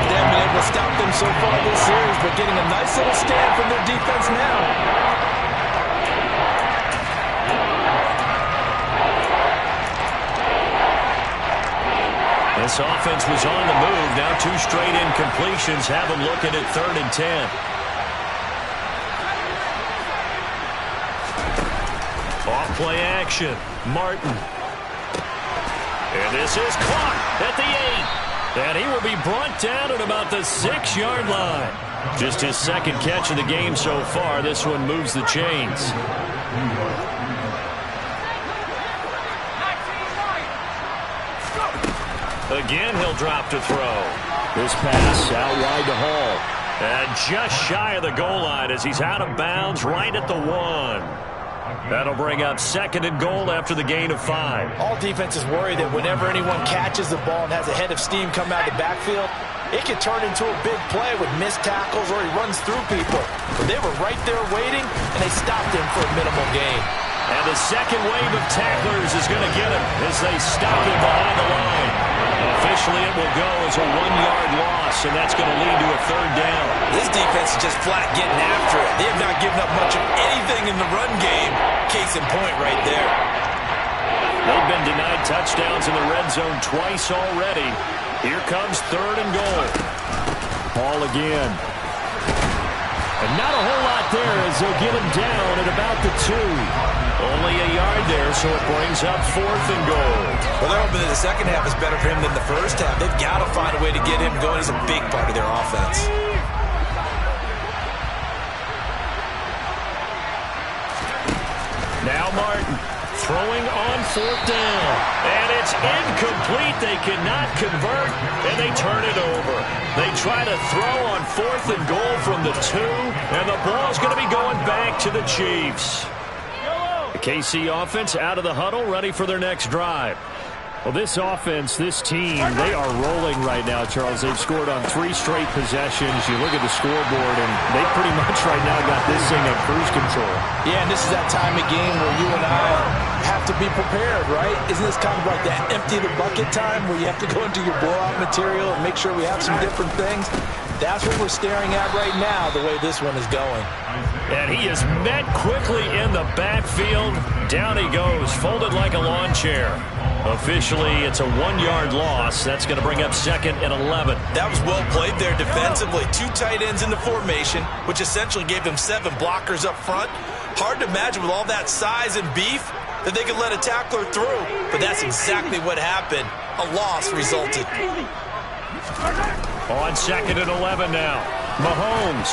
They haven't been able to stop them so far this series, but getting a nice little stand from their defense now. This offense was on the move. Now 2 straight incompletions have them looking at 3rd and 10. Off play action. Martin. And this is caught at the 8. And he will be brought down at about the 6-yard line. Just his second catch of the game so far. This one moves the chains. Again, he'll drop to throw. This pass out wide to Hall. And just shy of the goal line as he's out of bounds right at the 1. That'll bring up 2nd and goal after the gain of 5. All defenses worry that whenever anyone catches the ball and has a head of steam come out of the backfield, it can turn into a big play with missed tackles or he runs through people. But they were right there waiting, and they stopped him for a minimal gain. And the second wave of tacklers is going to get him as they stop him behind the line. Officially, it will go as a 1-yard loss, and that's going to lead to a 3rd down. This defense is just flat getting after it. They have not given up much of anything in the run game. Case in point right there. They've been denied touchdowns in the red zone twice already. Here comes 3rd and goal. Ball again. And not a whole lot there as they'll get him down at about the 2. Only a yard there, so it brings up 4th and goal. Well, they're hoping that the second half is better for him than the first half. They've got to find a way to get him going. He's a big part of their offense. Now Martin throwing on 4th down. And it's incomplete. They cannot convert, and they turn it over. They try to throw on 4th and goal from the 2, and the ball's going to be going back to the Chiefs. The KC offense out of the huddle, ready for their next drive. Well, this offense, this team, they are rolling right now, Charles. They've scored on 3 straight possessions. You look at the scoreboard, and they pretty much right now got this thing on cruise control. Yeah, and this is that time of game where you and I have to be prepared, right? Isn't this kind of like that empty the bucket time where you have to go into your blowout material and make sure we have some different things? That's what we're staring at right now, the way this one is going. And he is met quickly in the backfield. Down he goes, folded like a lawn chair. Officially, it's a 1-yard loss. That's going to bring up 2nd and 11. That was well played there defensively. 2 tight ends in the formation, which essentially gave them 7 blockers up front. Hard to imagine with all that size and beef that they could let a tackler through. But that's exactly what happened. A loss resulted. On 2nd and 11 now. Mahomes.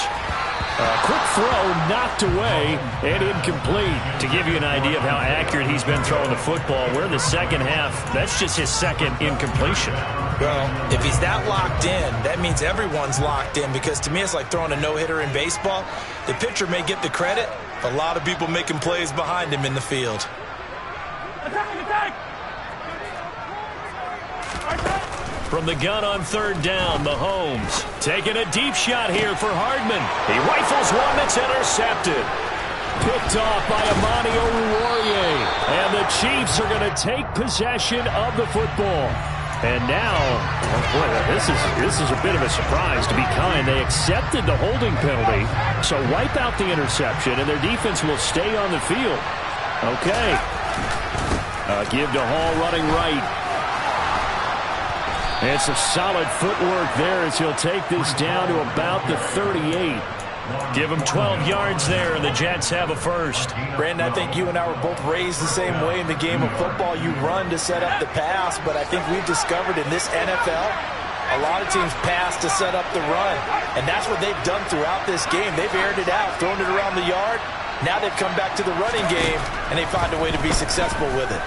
Quick throw, knocked away, and incomplete. To give you an idea of how accurate he's been throwing the football, we're in the second half. That's just his 2nd incompletion. Well, if he's that locked in, that means everyone's locked in, because to me it's like throwing a no-hitter in baseball. The pitcher may get the credit, a lot of people making plays behind him in the field. From the gun on 3rd down, Mahomes taking a deep shot here for Hardman. He rifles one that's intercepted. Picked off by Amani Oruwariye. And the Chiefs are going to take possession of the football. And now, oh boy, this is a bit of a surprise, to be kind. They accepted the holding penalty, so wipe out the interception, and their defense will stay on the field. Okay. Give to Hall running right. And some solid footwork there as he'll take this down to about the 38. Give him 12 yards there, and the Jets have a first. Brandon, I think you and I were both raised the same way in the game of football. You run to set up the pass, but I think we've discovered in this NFL, a lot of teams pass to set up the run. And that's what they've done throughout this game. They've aired it out, thrown it around the yard. Now they've come back to the running game, and they find a way to be successful with it.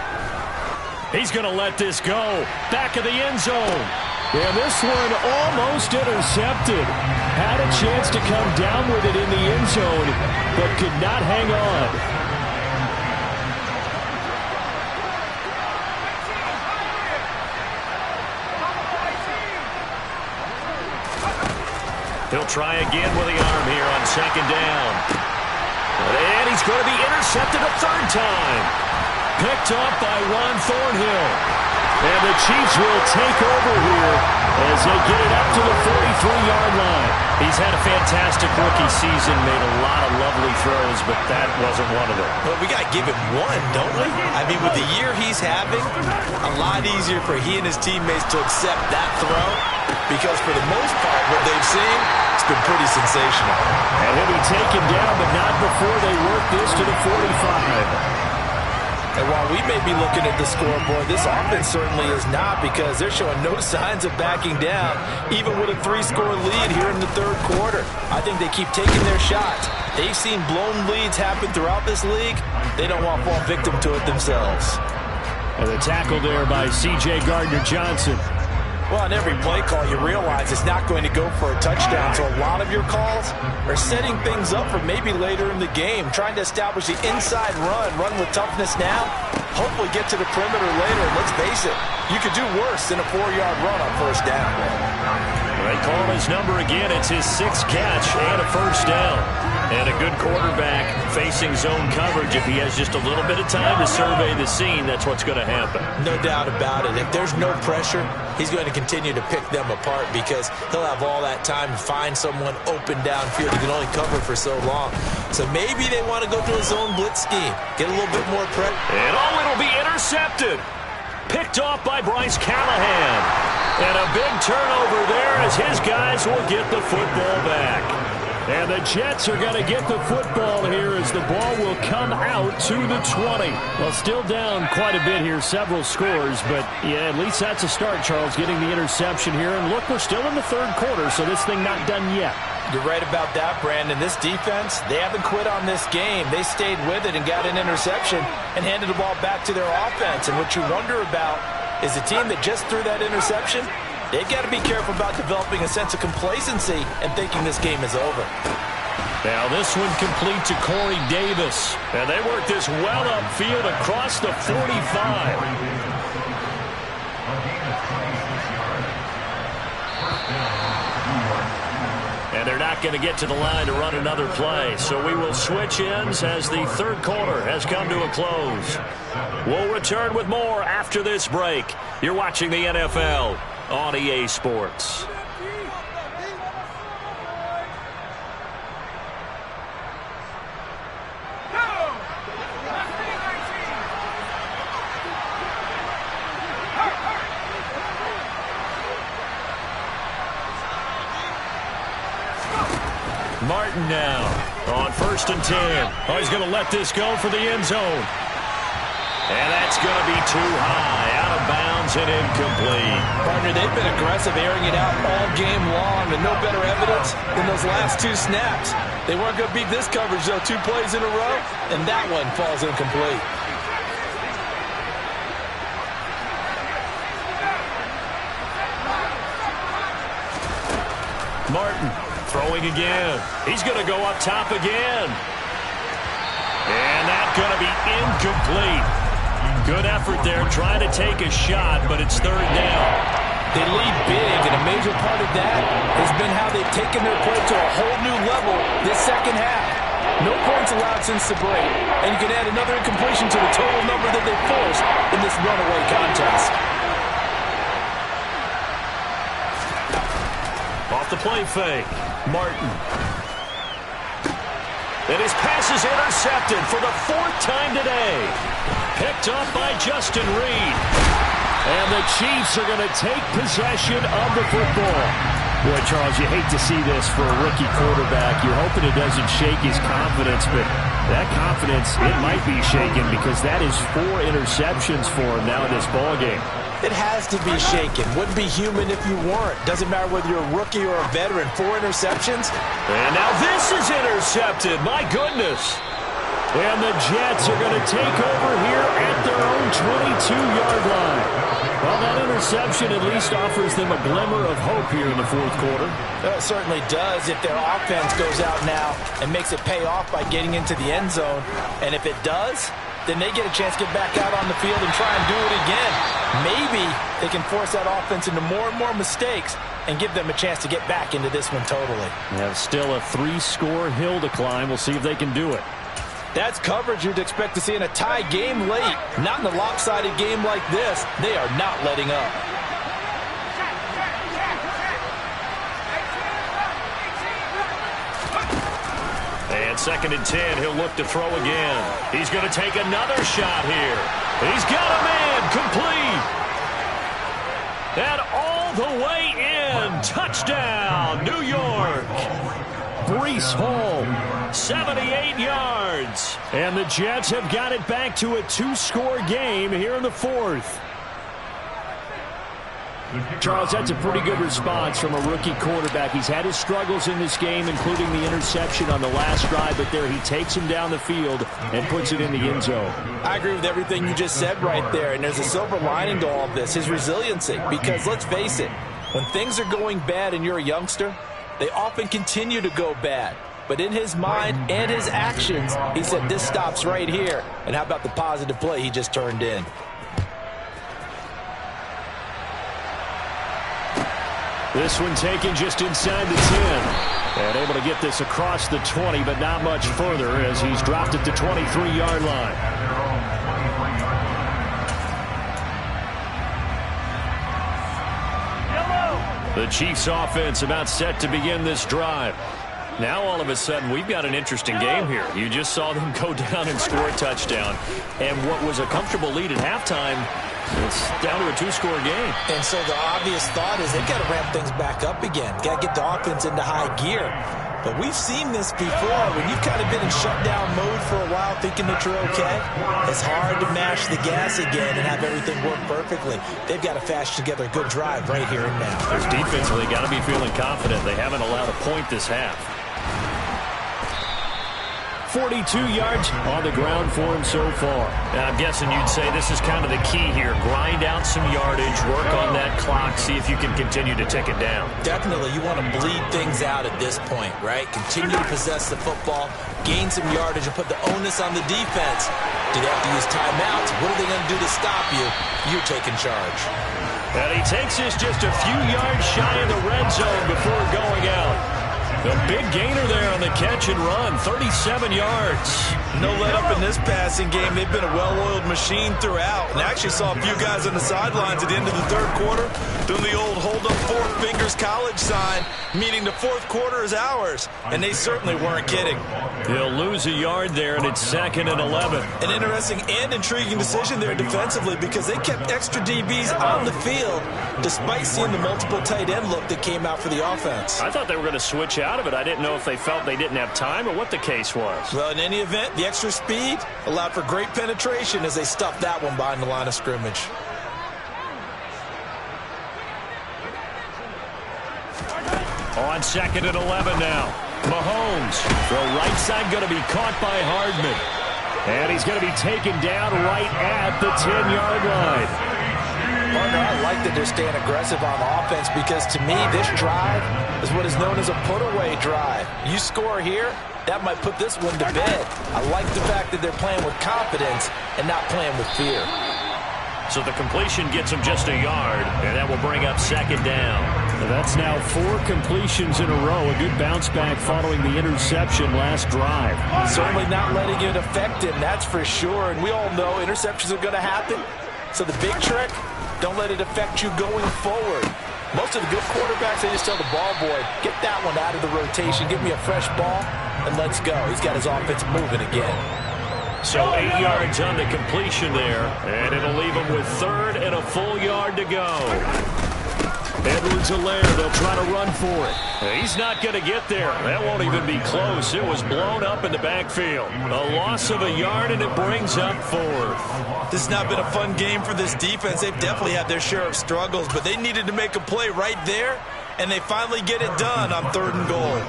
He's going to let this go. Back of the end zone. And this one almost intercepted. Had a chance to come down with it in the end zone, but could not hang on. He'll try again with the arm here on 2nd down. And he's going to be intercepted a 3rd time. Picked up by Ron Thornhill. And the Chiefs will take over here as they get it up to the 43-yard line. He's had a fantastic rookie season, made a lot of lovely throws, but that wasn't one of them. Well, we got to give him one, don't we? I mean, with the year he's having, a lot easier for he and his teammates to accept that throw, because for the most part, what they've seen, it's been pretty sensational. And he'll be taken down, but not before they work this to the 45. And while we may be looking at the scoreboard, this offense certainly is not, because they're showing no signs of backing down, even with a 3-score lead here in the 3rd quarter. I think they keep taking their shots. They've seen blown leads happen throughout this league. They don't want to fall victim to it themselves. And the tackle there by C.J. Gardner-Johnson. Well, on every play call, you realize it's not going to go for a touchdown, so a lot of your calls are setting things up for maybe later in the game, trying to establish the inside run with toughness now, hopefully get to the perimeter later. And let's face it, you could do worse than a 4-yard run on 1st down. They call his number again. It's his 6th catch and a 1st down. And a good quarterback facing zone coverage. If he has just a little bit of time to survey the scene, that's what's going to happen. No doubt about it. If there's no pressure, he's going to continue to pick them apart because he'll have all that time to find someone open downfield. He can only cover for so long. So maybe they want to go to a zone blitz scheme, get a little bit more pressure. And it'll be intercepted. Picked off by Bryce Callahan. And a big turnover there as his guys will get the football back. And the Jets are going to get the football here as the ball will come out to the 20. Well, still down quite a bit here, several scores. But, yeah, at least that's a start, Charles, getting the interception here. And, look, we're still in the third quarter, so this thing not done yet. You're right about that, Brandon. This defense, they haven't quit on this game. They stayed with it and got an interception and handed the ball back to their offense. And what you wonder about is the team that just threw that interception, they've got to be careful about developing a sense of complacency and thinking this game is over. Now this one complete to Corey Davis. And they work this well upfield across the 45. And they're not going to get to the line to run another play. So we will switch ends as the third quarter has come to a close. We'll return with more after this break. You're watching the NFL on EA Sports. Martin now on 1st and 10. Oh, he's going to let this go for the end zone. And that's going to be too high, out of bounds and incomplete. Partner, they've been aggressive, airing it out all game long, and no better evidence than those last two snaps. They weren't going to beat this coverage, though, 2 plays in a row, and that one falls incomplete. Martin throwing again. He's going to go up top again. And that's going to be incomplete. Good effort there trying to take a shot, but it's 3rd down. They lead big, and a major part of that has been how they've taken their play to a whole new level this second half. No points allowed since the break, and you can add another incompletion to the total number that they forced in this runaway contest. Off the play fake, Martin. And his pass is intercepted for the 4th time today. Picked up by Justin Reed. And the Chiefs are going to take possession of the football. Boy, Charles, you hate to see this for a rookie quarterback. You're hoping it doesn't shake his confidence, but that confidence, it might be shaken because that is 4 interceptions for him now in this ballgame. It has to be shaken. Wouldn't be human if you weren't. Doesn't matter whether you're a rookie or a veteran. 4 interceptions. And now this is intercepted. My goodness. And the Jets are going to take over here at their own 22-yard line. Well, that interception at least offers them a glimmer of hope here in the 4th quarter. It certainly does if their offense goes out now and makes it pay off by getting into the end zone. And if it does, then they get a chance to get back out on the field and try and do it again. Maybe they can force that offense into more and more mistakes and give them a chance to get back into this one totally. Yeah, still a 3-score hill to climb. We'll see if they can do it. That's coverage you'd expect to see in a tie game late. Not in a lopsided game like this. They are not letting up. And 2nd and 10, he'll look to throw again. He's going to take another shot here. He's got a man complete. And all the way in. Touchdown, New York. Breece Hall, 78 yards. And the Jets have got it back to a 2-score game here in the 4th. Charles, that's a pretty good response from a rookie quarterback. He's had his struggles in this game, including the interception on the last drive, but there he takes him down the field and puts it in the end zone. I agree with everything you just said right there, and there's a silver lining to all of this, his resiliency. Because let's face it, when things are going bad and you're a youngster, they often continue to go bad. But in his mind and his actions, he said this stops right here. And how about the positive play he just turned in? This one taken just inside the 10. And able to get this across the 20, but not much further as he's dropped at the 23-yard line. The Chiefs offense about set to begin this drive. Now all of a sudden we've got an interesting game here. You just saw them go down and score a touchdown. And what was a comfortable lead at halftime, it's down to a two-score game. And so the obvious thought is they've got to ramp things back up again. Got to get the offense into high gear. But we've seen this before. When you've kind of been in shutdown mode for a while thinking that you're okay, it's hard to mash the gas again and have everything work perfectly. They've got to fashion together a good drive right here and now. There's defensively got to be feeling confident. They haven't allowed a point this half. 42 yards on the ground for him so far. Now, I'm guessing you'd say this is kind of the key here. Grind out some yardage, work on that clock, see if you can continue to tick it down. Definitely, you want to bleed things out at this point, right? Continue to possess the football, gain some yardage, and put the onus on the defense. Do they have to use timeouts? What are they going to do to stop you? You're taking charge. And he takes this just a few yards shy of the red zone before going out. A big gainer there on the catch and run, 37 yards. No let up in this passing game. They've been a well-oiled machine throughout. And I actually saw a few guys on the sidelines at the end of the third quarter doing the old hold up four fingers college sign, meaning the fourth quarter is ours. And they certainly weren't kidding. They'll lose a yard there, and it's 2nd and 11. An interesting and intriguing decision there defensively because they kept extra DBs on the field despite seeing the multiple tight end look that came out for the offense. I thought they were going to switch out of it. I didn't know if they felt they didn't have time or what the case was. Well, in any event, the extra speed allowed for great penetration as they stuffed that one behind the line of scrimmage. On 2nd and 11 now. Mahomes, throw right side, going to be caught by Hardman. And he's going to be taken down right at the 10-yard line. Partner, I like that they're staying aggressive on offense because to me, this drive is what is known as a put-away drive. You score here, that might put this one to bed. I like the fact that they're playing with confidence and not playing with fear. So the completion gets him just a yard, and that will bring up 2nd down. That's now 4 completions in a row. A good bounce back following the interception last drive. Certainly not letting it affect him, that's for sure. And we all know interceptions are going to happen. So the big trick, don't let it affect you going forward. Most of the good quarterbacks, they just tell the ball boy, get that one out of the rotation, give me a fresh ball, and let's go. He's got his offense moving again. So 8 yards on the completion there, and it'll leave him with 3rd and a full yard to go. Edwards-Helaire, they'll try to run for it. He's not going to get there. That won't even be close. It was blown up in the backfield. A loss of a yard, and it brings up 4th. This has not been a fun game for this defense. They've definitely had their share of struggles, but they needed to make a play right there, and they finally get it done on 3rd and goal.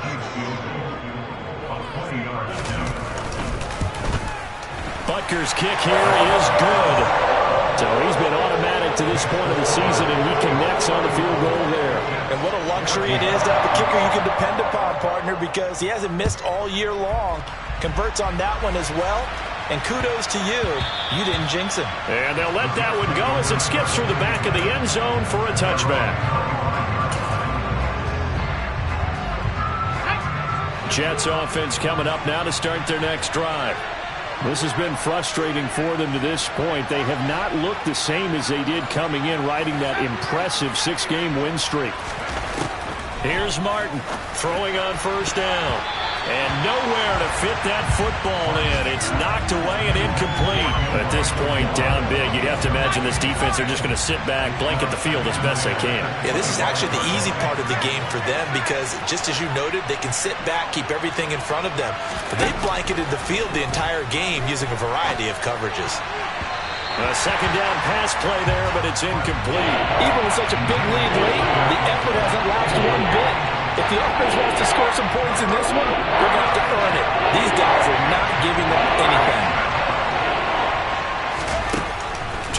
Butker's kick here is good. So he's been automatic to this point of the season, and he connects on the field goal there. And what a luxury it is to have a kicker you can depend upon, partner, because he hasn't missed all year long. Converts on that one as well. And kudos to you. You didn't jinx him. And they'll let that one go as it skips through the back of the end zone for a touchback. Jets offense coming up now to start their next drive. This has been frustrating for them to this point. They have not looked the same as they did coming in, riding that impressive 6-game win streak. Here's Martin throwing on 1st down. And nowhere to fit that football in. It's knocked away and incomplete. At this point, down big, you'd have to imagine this defense are just going to sit back, blanket the field as best they can. Yeah, this is actually the easy part of the game for them because, just as you noted, they can sit back, keep everything in front of them. But they blanketed the field the entire game using a variety of coverages. A 2nd down pass play there, but it's incomplete. Even with such a big lead late, the effort hasn't lasted one bit. If the offense wants to score some points in this one, they're going to have to earn it. These guys are not giving up anything.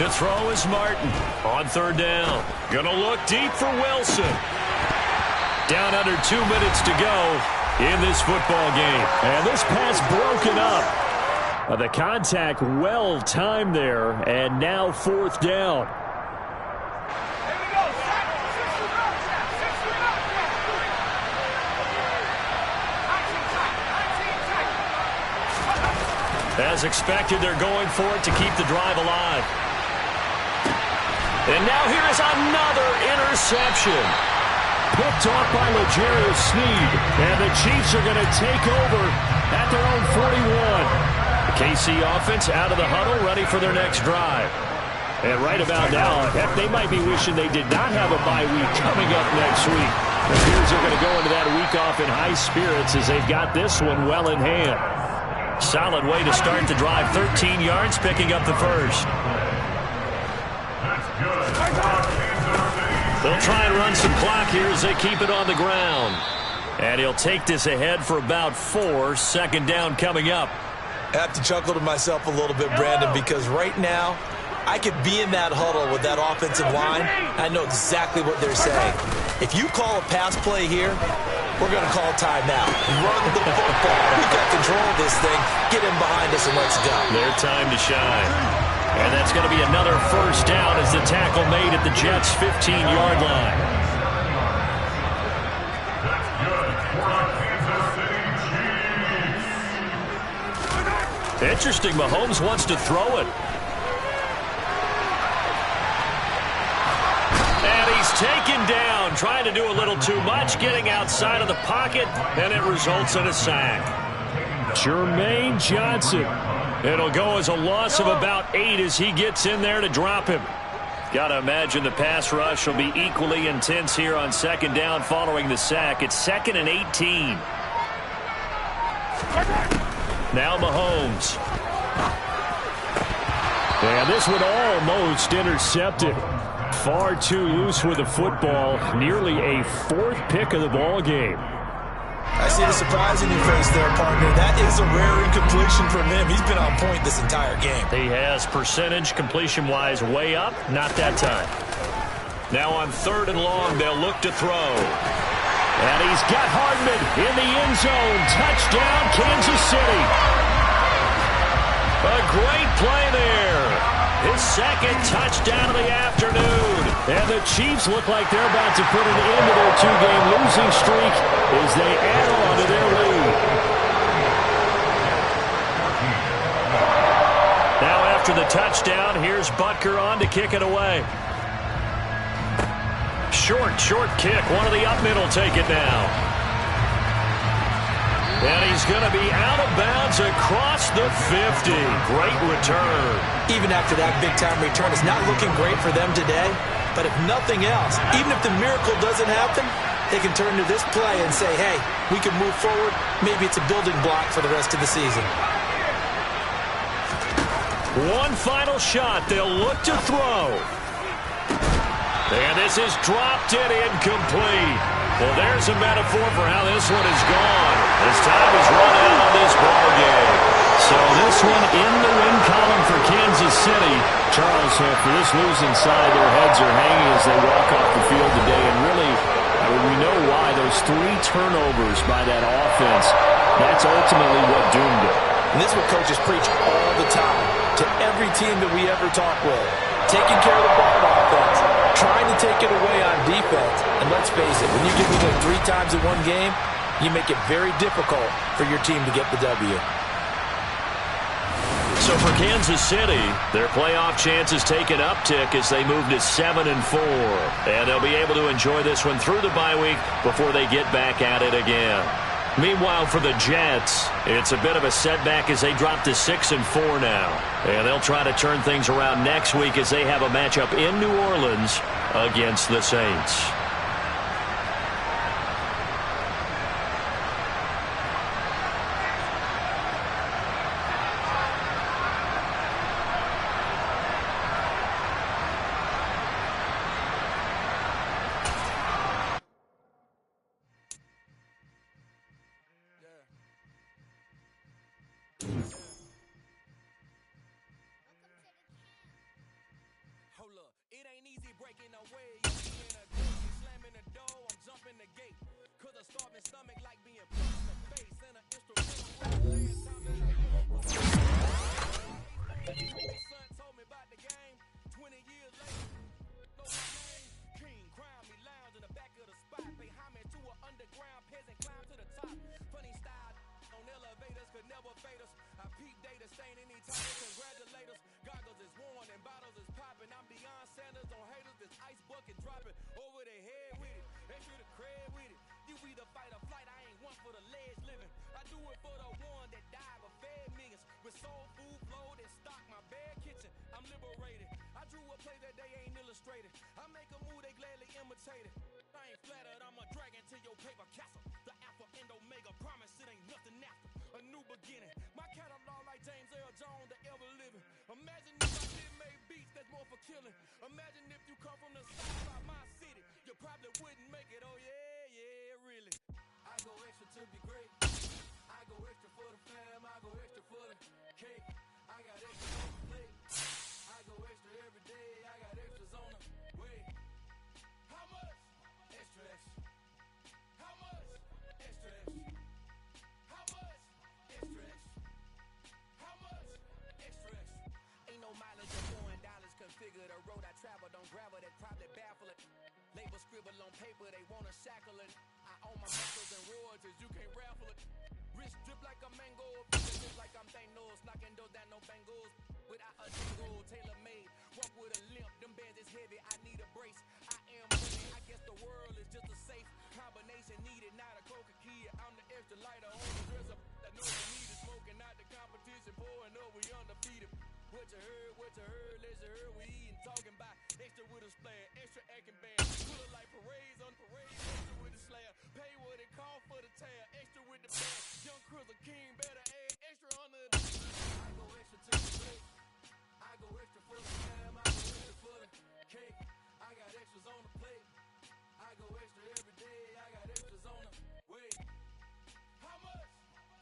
To throw is Martin on 3rd down. Going to look deep for Wilson. Down under 2 minutes to go in this football game. And this pass broken up. The contact well timed there, and now 4th down. As expected, they're going for it to keep the drive alive. And now here is another interception. Picked off by L'Jarius Sneed. And the Chiefs are going to take over at their own 41. The KC offense out of the huddle, ready for their next drive. And right about now, heck, they might be wishing they did not have a bye week coming up next week. It appears they're going to go into that week off in high spirits as they've got this one well in hand. Solid way to start the drive. 13 yards, picking up the first. They'll try and run some clock here as they keep it on the ground. And he'll take this ahead for about 4. Second down coming up. I have to chuckle to myself a little bit, Brandon, because right now, I could be in that huddle with that offensive line. I know exactly what they're saying. If you call a pass play here, we're going to call timeout. Run the football. We've got control of this thing. Get him behind us and let's go. Their time to shine. And that's going to be another first down as the tackle made at the Jets' 15-yard line. Interesting, Mahomes wants to throw it. And he's taken down, trying to do a little too much, getting outside of the pocket, and it results in a sack. Jermaine Johnson. It'll go as a loss of about 8 as he gets in there to drop him. Got to imagine the pass rush will be equally intense here on second down following the sack. It's 2nd and 18. Now Mahomes. And this one almost intercepted. Far too loose with the football. Nearly a 4th pick of the ball game. I see the surprise in your face there, partner. That is a rare incompletion from him. He's been on point this entire game. He has percentage completion-wise way up. Not that time. Now on 3rd and long, they'll look to throw. And he's got Hardman in the end zone. Touchdown, Kansas City. A great play there. His 2nd touchdown of the afternoon. And the Chiefs look like they're about to put an end to their 2-game losing streak as they add on to their lead. Now after the touchdown, here's Butker on to kick it away. Short kick. One of the up mid will take it now. And he's going to be out of bounds across the 50. Great return. Even after that big-time return, it's not looking great for them today. But if nothing else, even if the miracle doesn't happen, they can turn to this play and say, hey, we can move forward. Maybe it's a building block for the rest of the season. One final shot. They'll look to throw. And this is dropped and incomplete. Well, there's a metaphor for how this one is gone. His time is run out on this ball game. So this one in the win column for Kansas City. Charles, for this losing side, their heads are hanging as they walk off the field today. And really, we know why. Those 3 turnovers by that offense, that's ultimately what doomed it. And this is what coaches preach all the time to every team that we ever talk with. Taking care of the ball on offense, trying to take it away on defense. And let's face it, when you give it 3 times in one game, you make it very difficult for your team to get the W. So for Kansas City, their playoff chances take an uptick as they move to 7-4. And they'll be able to enjoy this one through the bye week before they get back at it again. Meanwhile, for the Jets, it's a bit of a setback as they drop to 6-4 now. And they'll try to turn things around next week as they have a matchup in New Orleans against the Saints. Never fade us. I peep data staying titles, congratulators. Goggles is worn and bottles is popping. I'm beyond Sanders on haters. This ice bucket dropping over their head with it. Extra the cred with it. You either fight or flight. I ain't one for the ledge living. I do it for the one that died but fed millions. With soul food flowed and stocked my bare kitchen. I'm liberated. I drew a play that they ain't illustrated. I make a move they gladly imitate it. I ain't flattered, I'm a dragon to your paper castle. The alpha and omega, promise it ain't nothing after. A new beginning. My catalog like James Earl Jones, the ever living. Imagine if I didn't make beats that's more for killing. Imagine if you come from the south side, my city. You probably wouldn't make it, oh yeah, really. I go extra to be great. I go extra for the fam, I go extra for the cake. I got extra on the plate. I go extra every day, I got extras on the way. How much? Extra, extra. How much? Extra, extra. How much? Extra, extra. How much? Extra, extra. Ain't no mileage or foreign dollars configure the road I travel. Don't gravel that probably baffle it. Label scribble on paper, they wanna shackle it. I own my muscles and royalties, you can't raffle it. Wrist drip like a mango, just like I'm Thanos, knocking those down no bangles. Without a jingle, tailor made, walk with a limp, them bands is heavy, I need a brace. I am money, I guess the world is just a safe combination needed, not a coca key. I'm the extra lighter on the dresser, I know you need it, smoking out the competition, pouring up, we undefeated. What you heard, let you heard, we eating, talking about extra with a splash, extra acting band, pull it like parades on parade, extra with the slayer, pay what it cost for the tail, extra with the band, young Crizzle King, better add, extra under the I go extra to the plate, I go extra for the fam, I go extra for the cake, I got extras on the plate, I go extra every day, I got extras on the way. How much?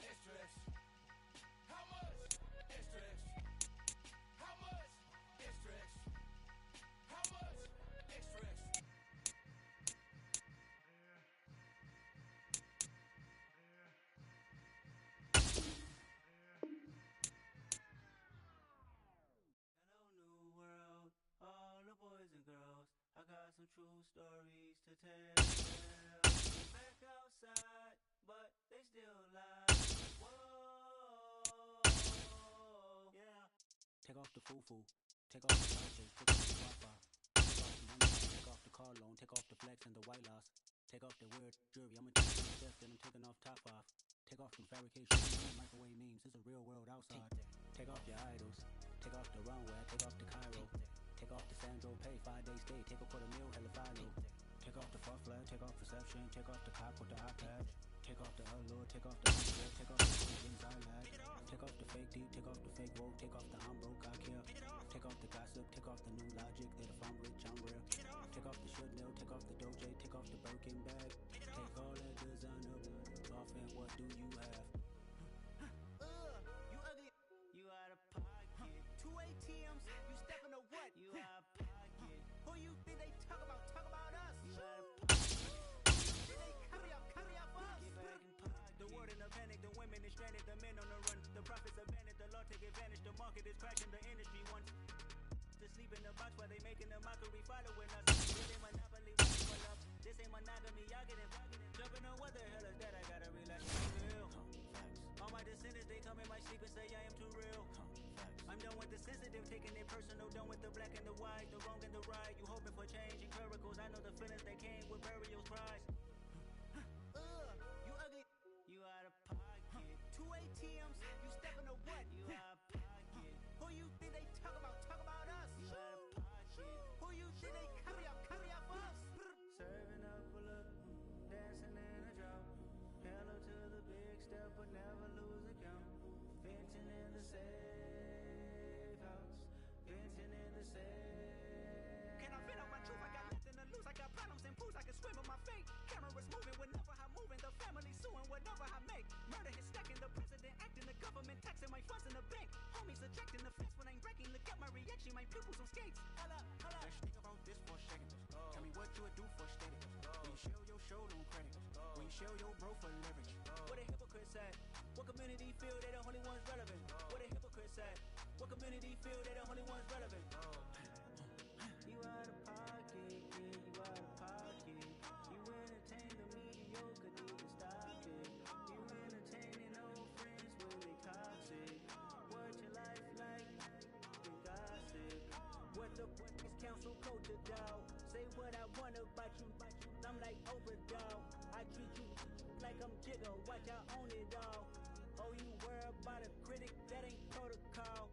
Extra, extra. How much? Extra, extra. How much? Extra, extra. How much? Extra, extra. Hello, new world, all the boys and girls. I got some true stories to tell. Back outside, but they still lie. Whoa, yeah. Take off the foo-foo, take off the couches, take off the Wi-Fi, take off the money, take off the car loan, take off the flex and the white loss, take off the weird jewelry, I'ma take 3 steps, then I'm taking off top off, take off them fabrication, microwave memes, it's a real world outside, take off your idols, take off the runway, take off the Cairo, take off the Sandro Pay, 5-day stay, take a quarter meal, hella final, take off the far flag, take off reception, take off the cop with the iPad, take off the allure, take off the unfair, take off the things I like, take off the fake deep, take off the fake woke, take off the I'm broke, I care, take off the gossip, take off the new logic, that if I'm rich, I'm real, take off the should know, take off the doje, take off the Birkin bag, take all that designer off and what do you have? You ugly, you out of pocket. 2 ATMs, you stepping to what? You out of pocket. Who you think they talk about? Talk about us. You out of pocket. They carry up us. Get back in pocket. The world in a panic, the women is stranded, the men on the run. The profits abandoned, the law take advantage. The market is crashing, the industry wants to sleep in the box while they making a mockery following us. This ain't monopoly, for love. This ain't monogamy, y'all get it. Jumping on what the hell is that? I gotta relax and feel. All my descendants, they come in my sleep and say I am too real. I'm done with the sensitive, taking it personal, done with the black and the white, the wrong and the right. You hoping for change and miracles, I know the feelings that came with burial cries. You ugly, you out of pocket. 2 ATMs, you stepping to what? You out of pocket. Who you think they talk about? Talk about us. You out of pocket. Who you think they carry up us? Serving up, pull up, dancing in a drop. Hello to the big step, but never lose a count. Venting in the safe house. Venting in the safe. Can I vent out my truth? I got nothing to lose. I got problems and fools. I can swim on my fate. Cameras moving whenever I'm moving. The family suing whatever I make. Murder is stacking. The president acting. The government taxing my funds in the bank. Homies ejecting the fence when I'm breaking. Look at my reaction. My pupils on skates. Hold up. Let's think about this for a second. Tell me what you would do for steady. When you show your show on credit. When you show your bro for leverage. What a hypocrite said. What community feel they the only ones relevant? What a hypocrite said. What community feel they the only ones relevant? You out of pocket, yeah, you out of pocket. You entertain the mediocre, need to stop it. You entertaining old friends when they toxic. What your life culture, dog. Say what I want about you, I'm like overdog. I treat you like I'm Jigga, watch I own it all. Oh, you worry about a critic, that ain't protocol.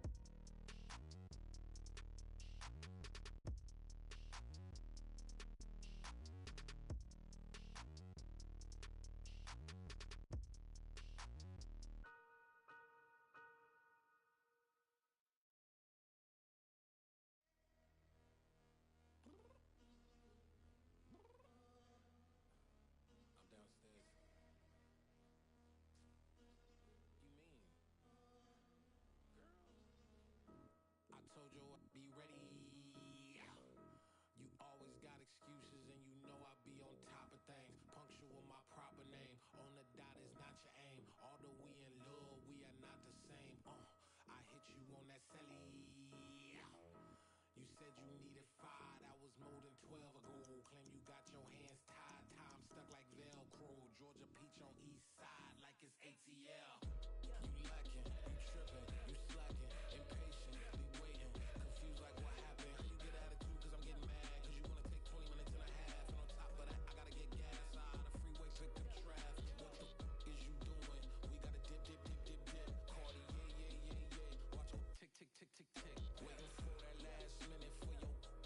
Told you I'd be ready. You always got excuses and you know I be on top of things. Punctual my proper name. On the dot is not your aim. Although we in love, we are not the same. I hit you on that celly. You said you needed 5, that was more than 12 ago. Claim you got your hands tied, time stuck like Velcro. Georgia Peach on east side like it's ATL. You lacking, you tripping, you slacking, impatient, be waiting, confused like what happened. How you get attitude cause I'm getting mad, cause you wanna take 20 minutes and a half. And on top of that, I gotta get gas out the freeway, pick up traffic. What the is you doing? We gotta dip, dip, dip, dip, dip. Cardi, yeah. Watch your tick, tick, tick, tick, tick. Waiting for that last minute for your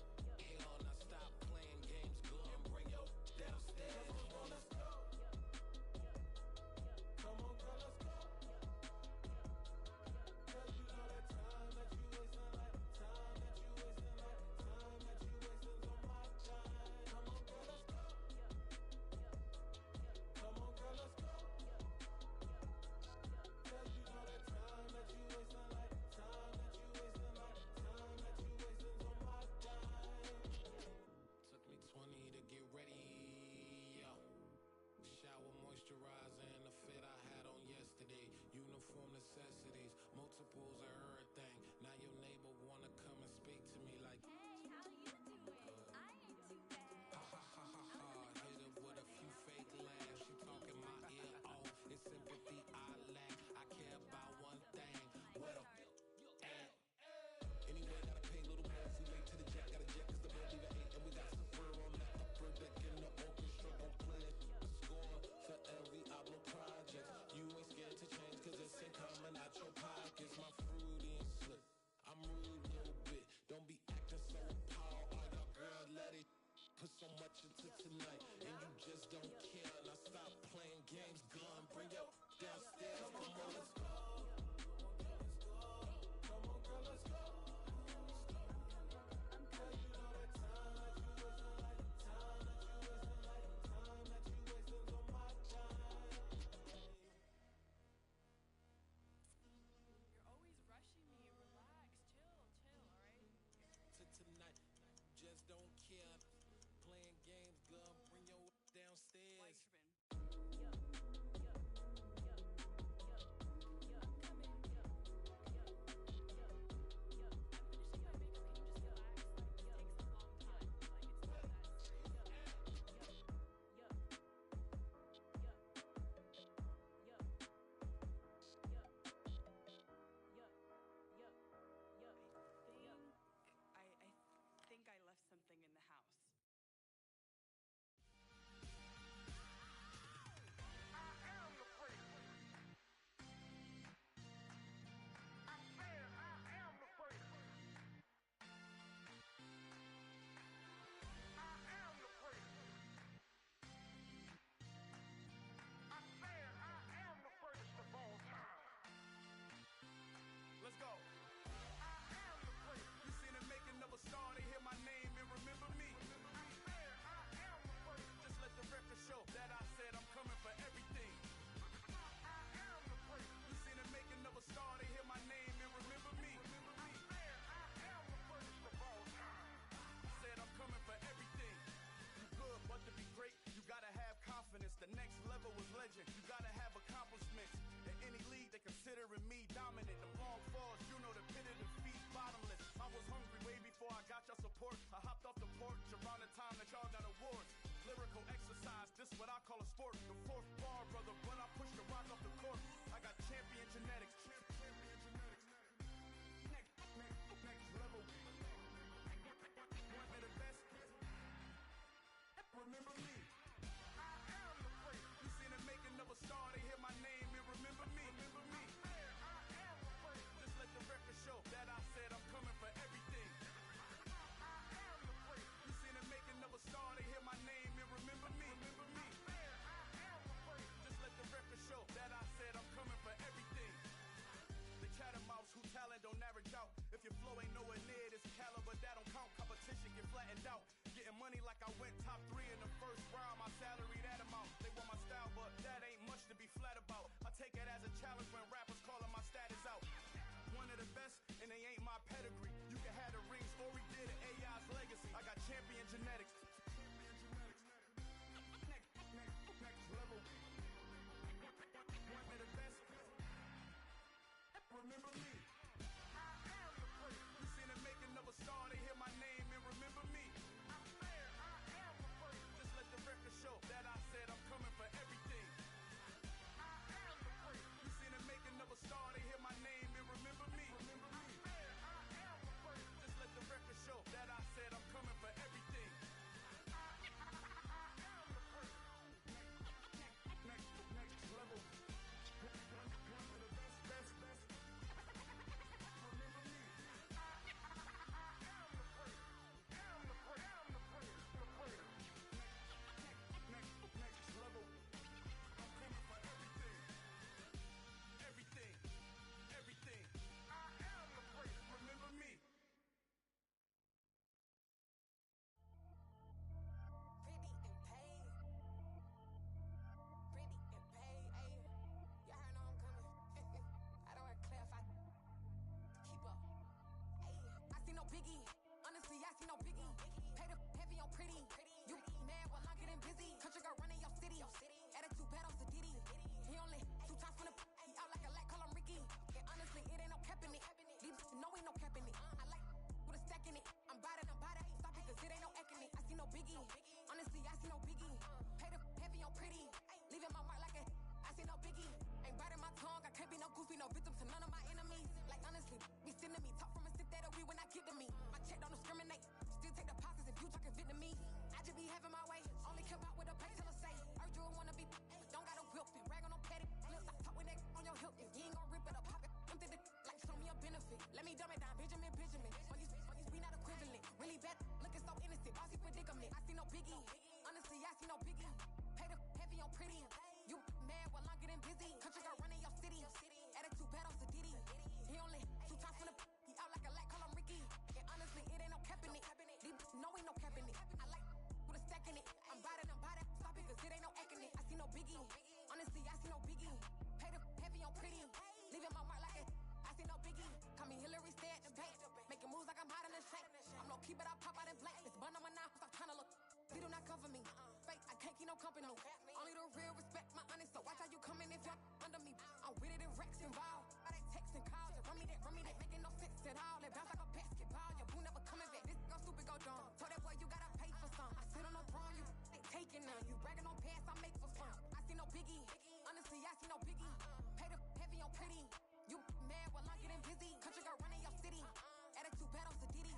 competition get flattened out. Getting money like I went top 3 in the first round. My salary that amount. They want my style, but that ain't much to be flat about. I take it as a challenge when rappers calling my status out. One of the best, and they ain't my pedigree. You can have the rings, or we did it. AI's legacy. I got champion genetics. Next level. One of the best. Remember me. You seen the making of a star, they hear my name and remember me. Just let the record show that I said I'm coming for everything. You seen the making of a star, they hear my name and remember me. Just let the record show that I said I'm coming for everything. Next level. One of the best. Remember me. Next level. I'm coming for everything. Everything. I am the praise. Remember me. Biggie, honestly, I see no biggie. Pay the heavy on pretty. You mad while I'm getting busy. Country girl running your city. Attitude bad on Diddy. He only 2 times from the he out like a light, call him Ricky. And honestly, it ain't no cap in it. These no ain't no cap in it. I like with a stack in it. I'm by that. Stop it, cause it ain't no acting it. I see no biggie. Honestly, I see no biggie. Pay the heavy on pretty. Leaving my mark like a I see no biggie. Ain't biting my tongue. I can't be no goofy, no victim to none of my enemies. Like honestly, be sending me talk from a sit that we when I get to me. My check don't discriminate. Still take deposits if you talking Vietnamese. I just be having my way. Only care about what the pay teller say. Urge you wanna be. Don't got no whip and rag on no petty. Flips, I talk with that on your hip. If you ain't gon' rip it or pop it, empty the like show me a benefit. Let me dumb it down, Benjamin. When we not equivalent. Really bad, looking so innocent. Bossy predicament. I see no biggie. Honestly, I see no biggie. Pay the heavy on pretty. You mad while I'm getting busy. Country girl running your city. Attitude bad on Diddy. He only 2 times from the he out like a light, call him Ricky. And honestly, it ain't no cap in it. These no ain't no cap in it. I like with a stack in it. I'm by that. Stop it, cause it ain't no acting it. I see no biggie. Honestly, I see no biggie. Pay the heavy on pretty. Leaving my mark like it. I see no biggie. Call me Hillary, stay at the bank. Making moves like I'm hot in the shank. I'm low key, but I pop out in blank. This bun on my knife, stop trying to look. They do not cover me. Fake, I can't keep no company. Only the real respect my honest. So watch how you coming if you're under me. I'm with it in Rex involved. I that text and calls. Run me that. Making no sense at all. They bounce like a basketball. Your boo never coming back. This go stupid, go dumb. Told that boy you gotta pay for some. I sit on no throne, you ain't taking none. You bragging on pants, I make for fun. I see no biggie. Honestly, I see no biggie. Pay the heavy on pretty. You mad while I'm getting busy. Country girl running your city. Attitude bad on Diddy.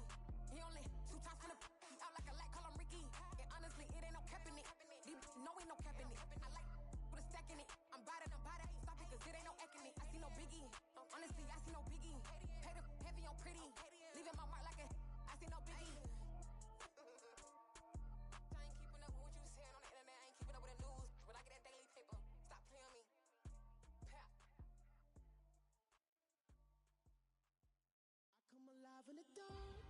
He only 2 times from the he out like a light, call him Ricky. And honestly, it ain't no cap in it. These no ain't no cap in it. I like with a stack in it. I'm by that. Stop it, cause it ain't no acting it. I see no biggie. Honestly, I see no biggie. Pay the heavy on pretty. Leaving my mark like a I see no biggie. I ain't keeping up with what you saying on the internet. I ain't keeping up with the news. When I get that daily paper, stop playing me. Pap. I come alive in the dark,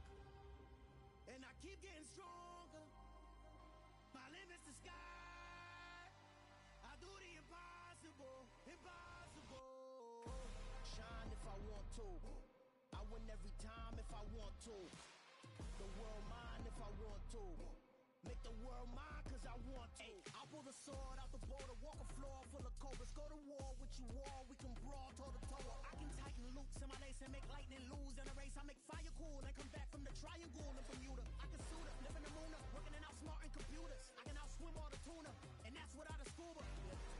and I keep getting stronger. My limit's the sky. I do the impossible. Shine if I want to. I win every time if I want to. The world mine if I want to. Make the world mine cause I want to. I'll pull the sword out the border, walk a floor full of cobras. Go to war with you all, we can brawl toe to toe. I can tighten loops in my lace and make lightning lose in a race. I make fire cool and come back from the triangle in Bermuda. I can suit up, live in the moon up, working and outsmarting computers. I can outswim all the tuna, and that's without a scuba.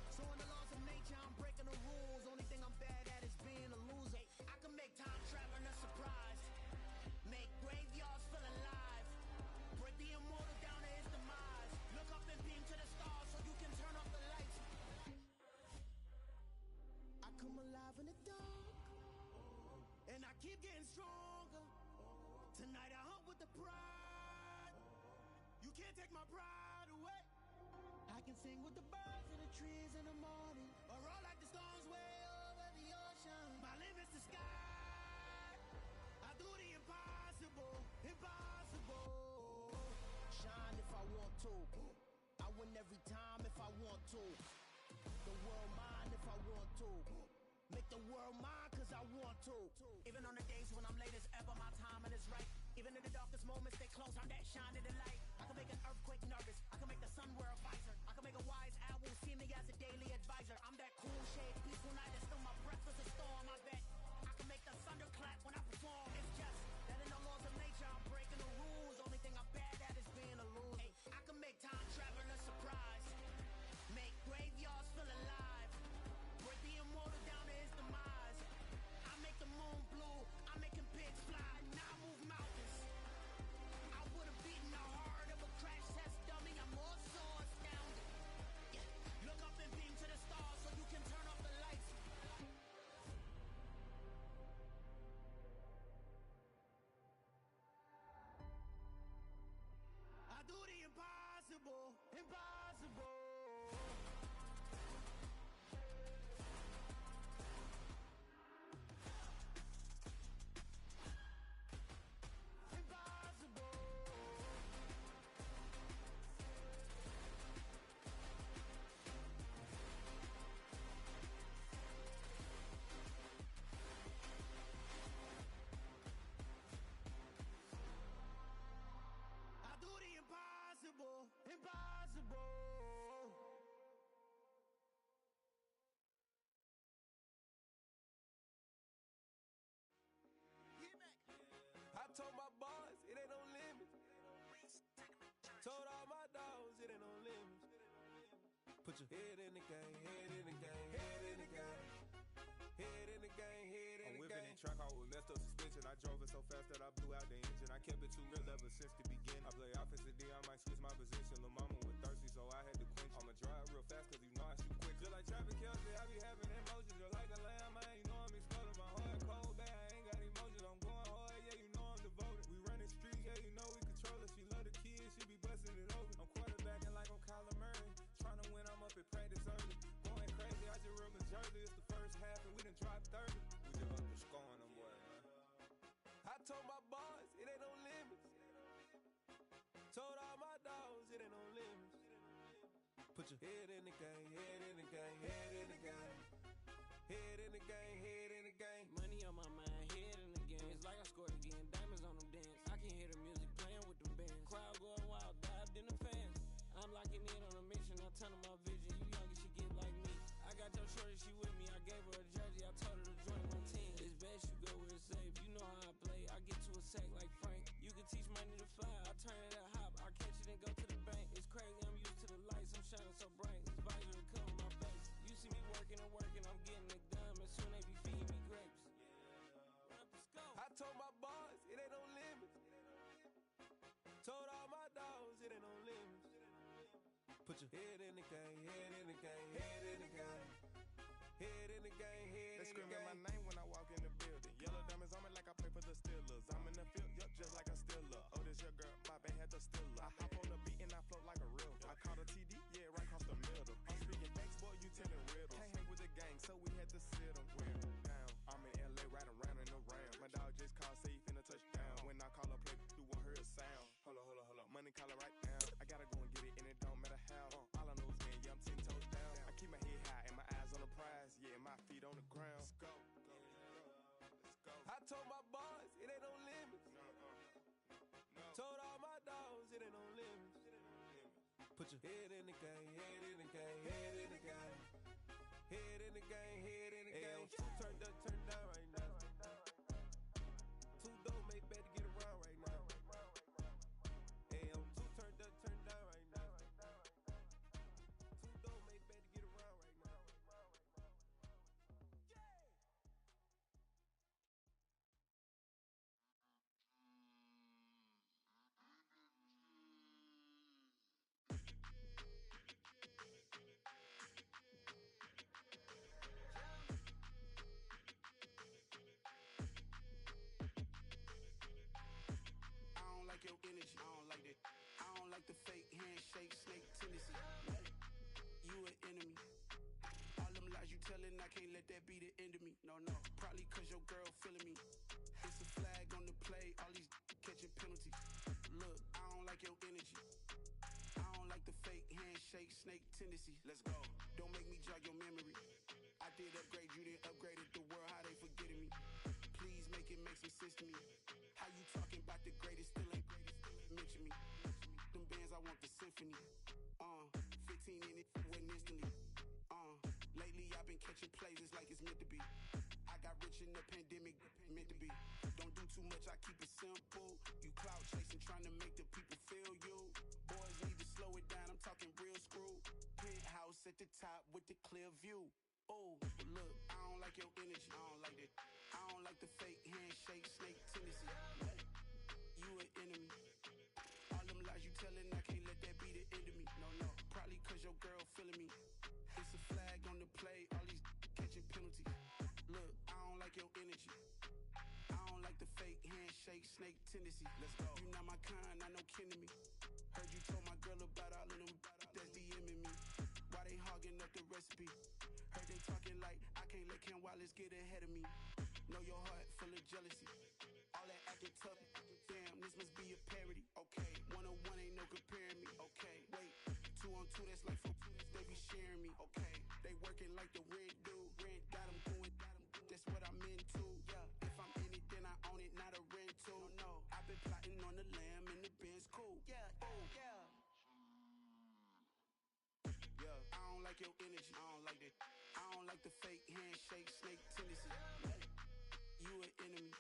So in the laws of nature, I'm breaking the rules. Only thing I'm bad at is being a loser. I can make time traveling a surprise. Make graveyards feel alive. Break the immortal down to his demise. Look up and beam to the stars so you can turn off the lights. I come alive in the dark, and I keep getting stronger. Tonight I hunt with the pride. You can't take my pride away. I can sing with the birds in the trees in the morning, or roll like the storms way over the ocean. My limit's the sky. I do the impossible. to. I win every time if I want to. The world mine if I want to. Make the world mine cause I want to. Even on the days when I'm late as ever, my timing is right. Even in the darkest moments, they close, I'm that shine in the light. I can make an earthquake nervous. I can make the sun wear a visor. I can make a wise owl see me as a daily advisor. I'm that cool shade, peaceful night, that's still my breakfast a storm, I bet. I can make the thunder clap when I perform. It's just that in the laws of nature, I'm breaking the rules. Only thing I'm bad at is being a loser. Hey, I can make time travel a surprise. Make graveyards feel alive. Break the immortal down to his demise. I make the moon blue. I'm making pigs fly. Now I move mountains. I would have beaten the heart of a crash test dummy. I'm more so astounded. Yeah. Look up and beam to the stars so you can turn off the lights. I do the impossible. Impossible. I do the impossible. Impossible. I told my boys it ain't no limits. Told all my dogs it ain't no limits. Put your head in the game, head in the game, head in the game. Head in the game, head in the game. I'm whipping in track, I was messed up suspension. I drove it so fast that I blew out the engine. I kept it too real ever since the beginning. I play offensive D, I might switch my position. Lil' mama was thirsty, so I had to quench. I'ma drive real fast, cause you know I shoot quick. Just like Travis Kelce, I be having emotions. Just like a lamb, man, you know I'm exploding. My heart cold, bad, I ain't got emotions. I'm going hard, yeah, you know I'm devoted. We running streets, yeah, you know we control it. She love the kids, she be busting it open. I'm quarterbacking like I'm Kyler Murray. Trying to win, I'm up at practice early. Going crazy, I just ripped my jersey. It's the first half, and we done dropped 30. We just up to scoring them, boy, man. I told my boys it ain't no limits. Told all my dogs it ain't no limits. Put your head in the game, head in the game, head in the game. Head in the game, head in the game. Money on my mind, head in the game. It's like I scored again, diamonds on them dance. I can hear the music playing with them bands. Crowd going wild, dived in the fans. I'm locking in on a mission, I tell them my vision. You young and she get like me. I got your shorty, she with me. I gave her a jersey, I told her to join my team. It's best you go where it's safe. You know how I play. I get to a sack like Frank. You can teach money to fly. I turn it at hop. I catch it and go to the bank. It's crazy, I'm used to the lights. I'm shining so bright. This visor will cover my face. You see me working and working. I'm getting it done. And soon they be feeding me grapes. Run up the scope. I told my boys it ain't no limits. Told all my dogs it ain't no limits. Put your head in the game, head in the game, head in the game. Head in the game, head in the game. They screaming my name when I walk in the building. Yellow diamonds on me like I play for the Steelers. I'm in the field, yup, just like a Steeler. Oh, this your girl, my band had the Steeler. I hop on the beat and I float like a river. I caught a TD, yeah, right across the middle. I'm speaking facts, boy, you telling riddles. Can't hang with the gang, so we had to sit them down. I'm in LA, riding around and around. My dog just called, say he finna touchdown. When I call a play, you won't hear a sound. Hold up, money calling right now. I gotta go and get it, and it don't matter how. All I know is win, yeah, I'm 10 toes down. I keep my head high and my eyes on the prize. Yeah, my feet on the ground. Let's go. I told my boys it ain't no limits. Told all my dogs it ain't no limits. Put your head in the game, head in the game, head in the game. Head in the game, head in the game. Turned up, turned down right now. Two dope make better get around right now. Hey, I'm too turned up, turned down right now. Two dope make better get around right now. I don't like your energy. I don't like that. I don't like the fake handshake, snake tendency. You an enemy. All them lies you telling, I can't let that be the end of me. No, probably cause your girl feeling me. It's a flag on the play, all these catching penalties. Look, I don't like your energy. I don't handshake, snake tendency. Let's go. Don't make me jog your memory. I did upgrade, you didn't upgrade it. The world, how they forgetting me. Please make it make some sense to me. How you talking about the greatest, still ain't greatest, mention me. Them bands, I want the symphony. 15 in it, went instantly. Lately I've been catching plays, it's like it's meant to be. I got rich in the pandemic, meant to be. Don't do too much, I keep it simple. You clout chasing, trying to make the people feel you. Boys need to slow it down, I'm talking real screw. Penthouse at the top with the clear view. Oh, look, I don't like your energy, I don't like it. I don't like the fake handshake, snake tendency. What? You an enemy. All them lies you telling, I can't let that be the end of me. No, probably cause your girl feeling me. It's a flag on the play, all these catching penalties. Look, I don't like your energy. I don't like the fake handshake, snake tendency. Let's go. You not my kind, I know kin to me. Heard you told my girl about all of them that's DMing me. Why they hogging up the recipe? Heard they talking like I can't let Ken Wallace get ahead of me. Know your heart full of jealousy. All that acting tough, damn, this must be a parody. Okay, 1-on-1 ain't no comparing me. Okay, wait, 2-on-2, that's like 4, they be sharing me. Okay, they working like the rent dude. Rent got them going, that's what I'm into. Yeah, if I'm in it, then I own it, not a rental. No, I've been plotting on the lamb and the Benz cool. Yeah, yeah. I don't like your energy, I don't like that. I don't like the fake handshake, snake tendency. You an enemy.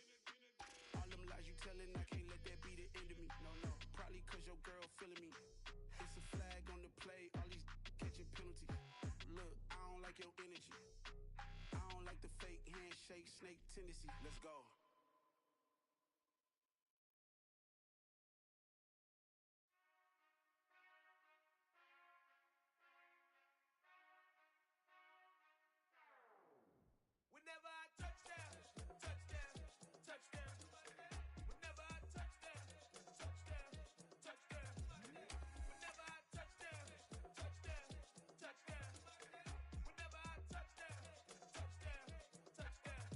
All them lies you telling, I can't let that be the end of me. No, probably cause your girl feeling me. It's a flag on the play, all these catching penalties. Look, I don't like your energy. I don't like the fake handshake, snake tendency. Let's go. Whenever I touch down, touchdown, touchdown. Whenever I touch down, touchdown, touchdown. Whenever I touch down, touchdown, touchdown. Whenever I touch down, touchdown, touchdown.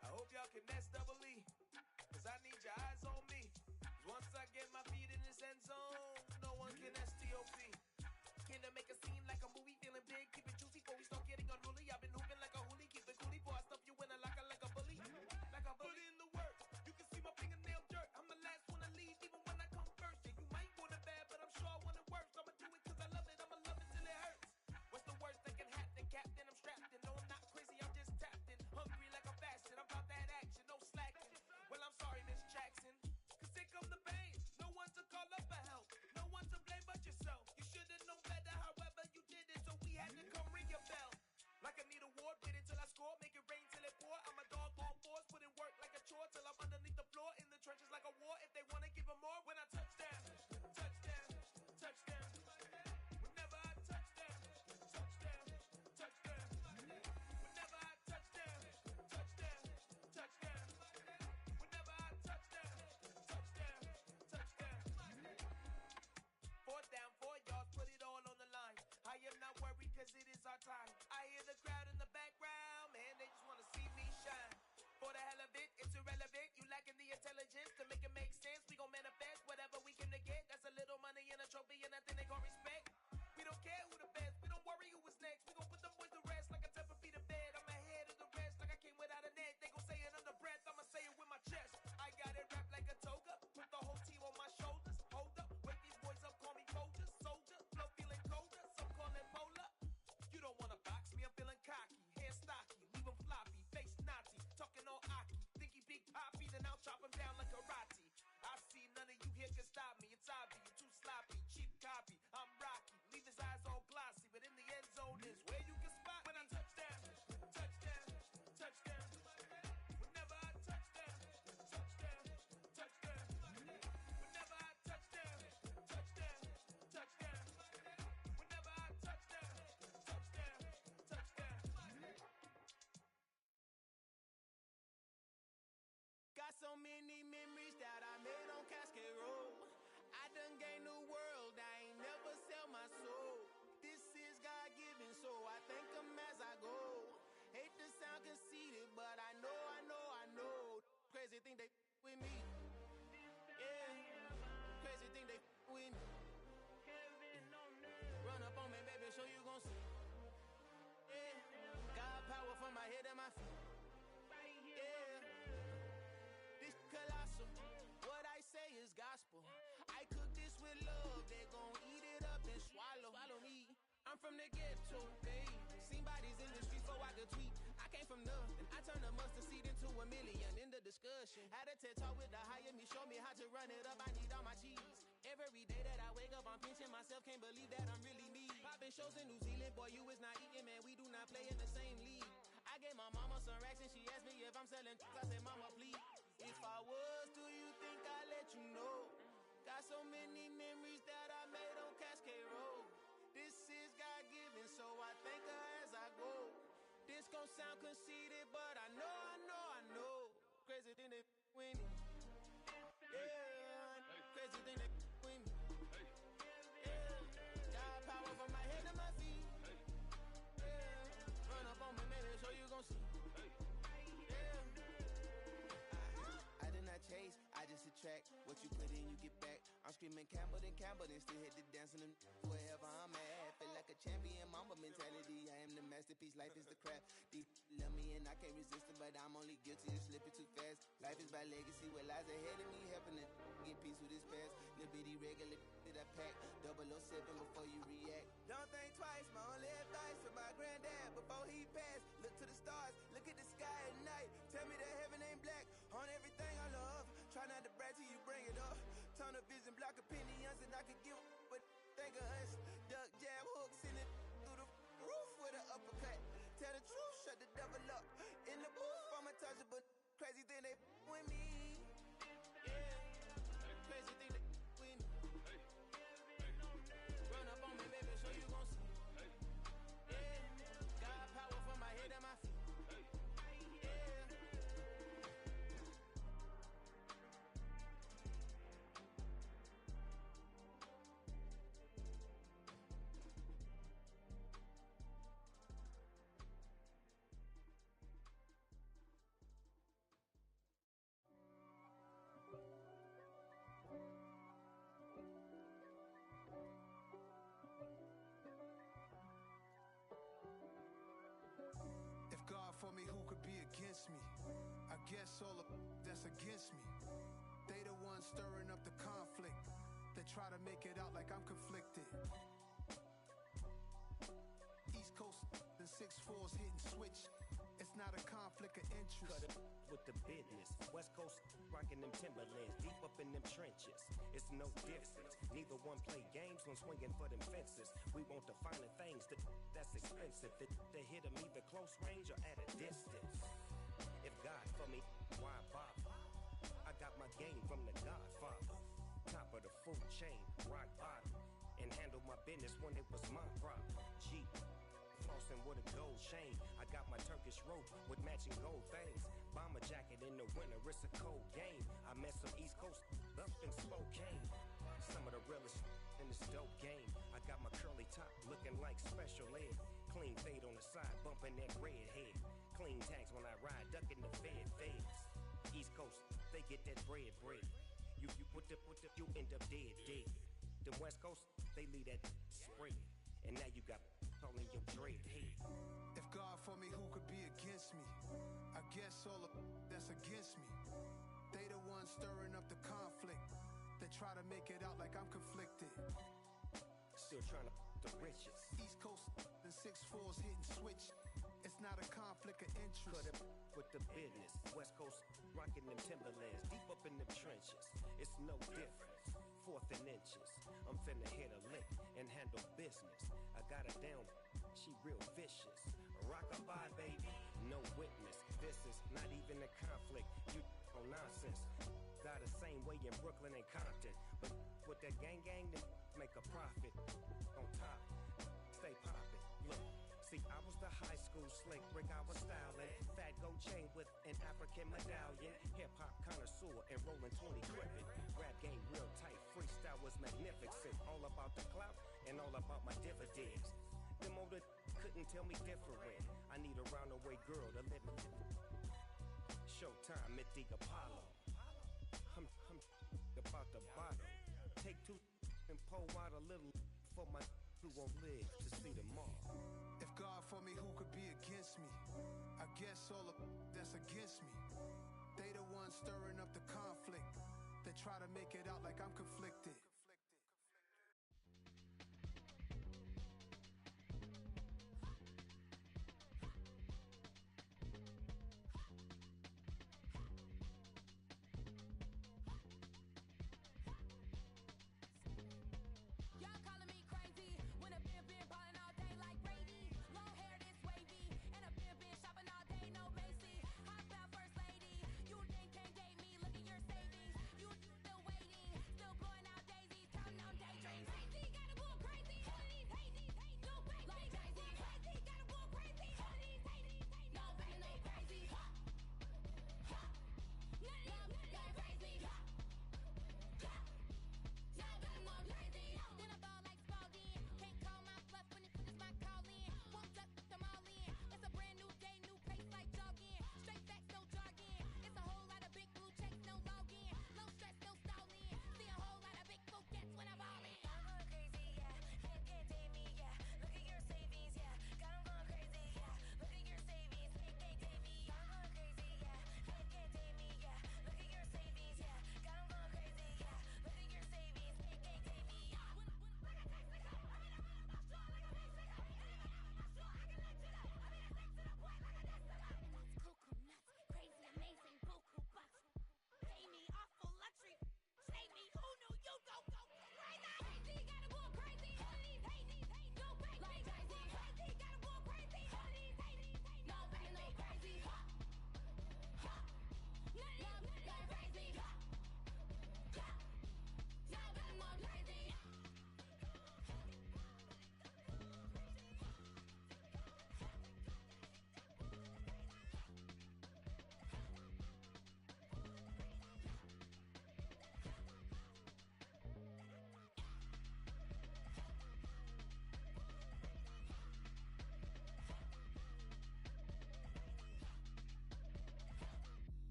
I hope y'all can SWE, cause I need your eyes on me. 'Cause once I get my feet in this end zone, no one can STOP. Can to make a scene like a movie, feeling big, keep it juicy before we start getting unruly. I've been hooping like a hoolie, keep it coolie before I stuff you in a locker like a bully. Like a bully. Put in the work, you can see my fingernail dirt. I'm the last one to leave, even when I come first. Yeah, you might want it bad, but I'm sure I want it worse. I'ma do it cause I love it, I'ma love it till it hurts. What's the worst that can happen, Captain? I'm strapped in, no I'm not crazy, I'm just tapped in. Hungry like a bastard, I'm about that action, no slacking. Well, I'm sorry, Miss Jackson, cause here come the pain. No one to call up for help, no one to blame but yourself. You should've known better, however you did it, so we had to come ring your bell. Like I need a award, wait until I score, make it rain till it pour. I'm a dog on fours, put in work like a chore till I'm underneath the floor, in the trenches like a war. If they wanna give them more, when I touch down, touchdown, touchdown. Whenever I touch down, touchdown, touchdown. Whenever I touch down, touchdown, touchdown. Whenever I touch down, touchdown, touchdown. 4th down, 4 yards, put it all on the line. I am not worried cause it is our time. I hear the crowd in the background, man, they just wanna see me shine. For the hell of it, it's irrelevant. You lacking the intelligence to make it make sense. We gon' manifest whatever we came to get. That's a little money and a trophy and nothing they gon' respect. We don't care who the best, we don't worry who was next. We gon' put them boys to rest like a Tempur-Pedic bed. I'm ahead of the rest like I came without a net. They gon' say it under breath, I'ma say it with my chest. I got it wrapped like a toga, put the whole team on my shoulders. Hold up, wake these boys up, call me Folger, soldier. Flow feeling colder, some call it polar. You don't wanna box me, I'm feeling cocky. Hair stocky, leave him floppy, face Nazi. Talking all aki, think he big poppy, then I'll chop him down like karate. I see none of you here can stop me. It's obvious, you too sloppy, cheap copy. I'm Rocky, leave his eyes all glossy, but in the end zone is where you can spot when I touch down, touchdown, touchdown. Whenever I touch down, touchdown, touchdown. Whenever I touch down, touchdown, touchdown. Whenever I touch down, touchdown, touchdown. Got so many memories that I made on Cascade Road. I done gained the world, I ain't never sell my soul. This is God-given, so I thank him as I go. Hate to sound conceited, but I know. Crazy thing they with me. Yeah, crazy thing they with me. from the ghetto, baby. Seen bodies in the streets before I could tweet. I came from nothing. I turned a mustard seed into a million in the discussion. Had a TED talk with the higher me, show me how to run it up. I need all my cheese. Every day that I wake up, I'm pinching myself. Can't believe that I'm really me. Popping shows in New Zealand, boy, you is not eating, man. We do not play in the same league. I gave my mama some racks and she asked me if I'm selling. I said, mama, please. If I was, do you think I'd let you know? Got so many memories that I made on Cascade Road. This is God-given, so I thank her as I go. This gon' sound conceited, but I know. Crazy thing they with me. Yeah, crazy thing they with me. Yeah, got power from my head to my feet. Yeah, run up on me, baby, so you gon' see. I did not chase, I just attract. What you put in, you get back. I'm screaming Campbell, then still hit the dance and wherever I'm at. Feel like a champion, mamba mentality. I am the masterpiece, life is the craft. Deep love me and I can't resist it, but I'm only guilty of slipping too fast. Life is by legacy, what lies ahead of me, helping to get peace with this past. Little bitty regular that I pack, 007 before you react. Don't think twice, my only advice for my granddad before he passed. Look to the stars, look at the sky at night. Tell me that heaven ain't black on everything I love. Try not to brag till you bring it up. Tunnel vision, block opinions, and I could give a but think of us. Duck jab hooks in it through the roof with an uppercut. Tell the truth, shut the devil up. In the booth, I'm untouchable. Crazy thing they with me. Yeah, crazy thing they with me. Run up on me, baby, so you gon' see. Yeah, got power from my head and my feet. If God for me, who could be against me? I guess all of that's against me. They the ones stirring up the conflict. They try to make it out like I'm conflicted. East Coast and 6'4's hitting switch. It's not a conflict of interest. Cut it with the business. West Coast rocking them Timberlands, deep up in them trenches. It's no difference. Neither one play games when swinging for them fences. We want the finer things that's expensive. They hit them either close range or at a distance. If God for me, why bother? I got my game from the Godfather. Top of the food chain, rock bottom. And handle my business when it was my problem. G. Flossing with a gold chain. I got my Turkish rope with matching gold things. Bomber jacket in the winter, it's a cold game. I met some East Coast up in Spokane. Some of the realest in this dope game. I got my curly top looking like special ed. Clean fade on the side, bumping that red head. Clean tags when I ride, ducking the feds. East Coast, they get that bread. You you end up dead. The West Coast, they leave that spread. And now you got all in your dread head. If God for me, who could be against me? I guess all of that's against me. They the ones stirring up the conflict. They try to make it out like I'm conflicted. Still trying to the riches. East Coast and 6'4's hitting switch. It's not a conflict of interest. Cut it with the business. West Coast rocking them Timberlands, deep up in them trenches. It's no difference. 4th and inches. I'm finna hit a lick and handle business. I got her down, she real vicious. Rock-a-bye, baby, no witness. This is not even a conflict. You on nonsense. Got the same way in Brooklyn and Compton. But with that gang, then make a profit. On top, stay poppin'. Look, see, I was the high school slick brick I was styling. Fat gold chain with an African medallion. Hip-hop connoisseur and rolling 20 gripping. Rap game real tight, freestyle was magnificent. All about the clout and all about my dividends. Them older couldn't tell me different. I need a roundaway girl to live in. Showtime at the Apollo. I'm about the bottom. Take 2 and pull out a little for my who won't live to see tomorrow. If God for me, who could be against me? I guess all of that's against me. They the ones stirring up the conflict. They try to make it out like I'm conflicted.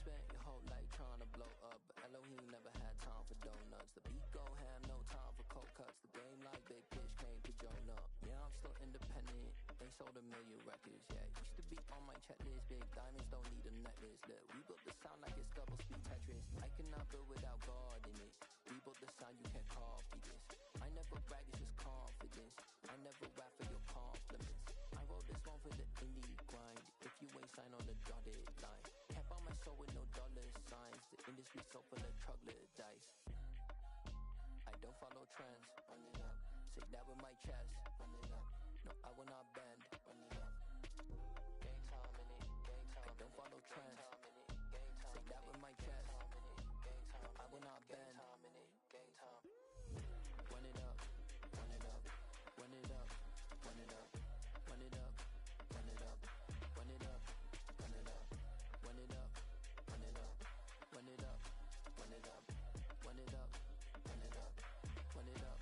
spent your whole life trying to blow up, but Elohim never had time for donuts. The beat go ham, no time for cold cuts. The game like big pitch came to Jonah. Yeah, I'm still independent. They sold 1 million records. Yeah, used to be on my checklist. Big diamonds don't need a necklace. Look, we built the sound like it's double speed Tetris. I cannot build without God in it. We built the sound, you can't copy this. I never brag, it's just confidence. I never rap for your compliments. I wrote this one for the indie grind. If you ain't signed on the dotted line, kept on my soul with no dollar signs. The industry so full of troglodytes. I don't follow trends. Run it up. Say that with my chest. Run it up. No, I will not bend. Run it up. Game time in it. Game time. I don't follow trends. Say that with my chest. I will not bend. Game time. Run it up. Run it up. Run it up. Run it up. Run it up. Run it up. Run it up. Run it up. Run it up. Run it up. Run it up. Run it up. Run it up. Run it up. Run it up.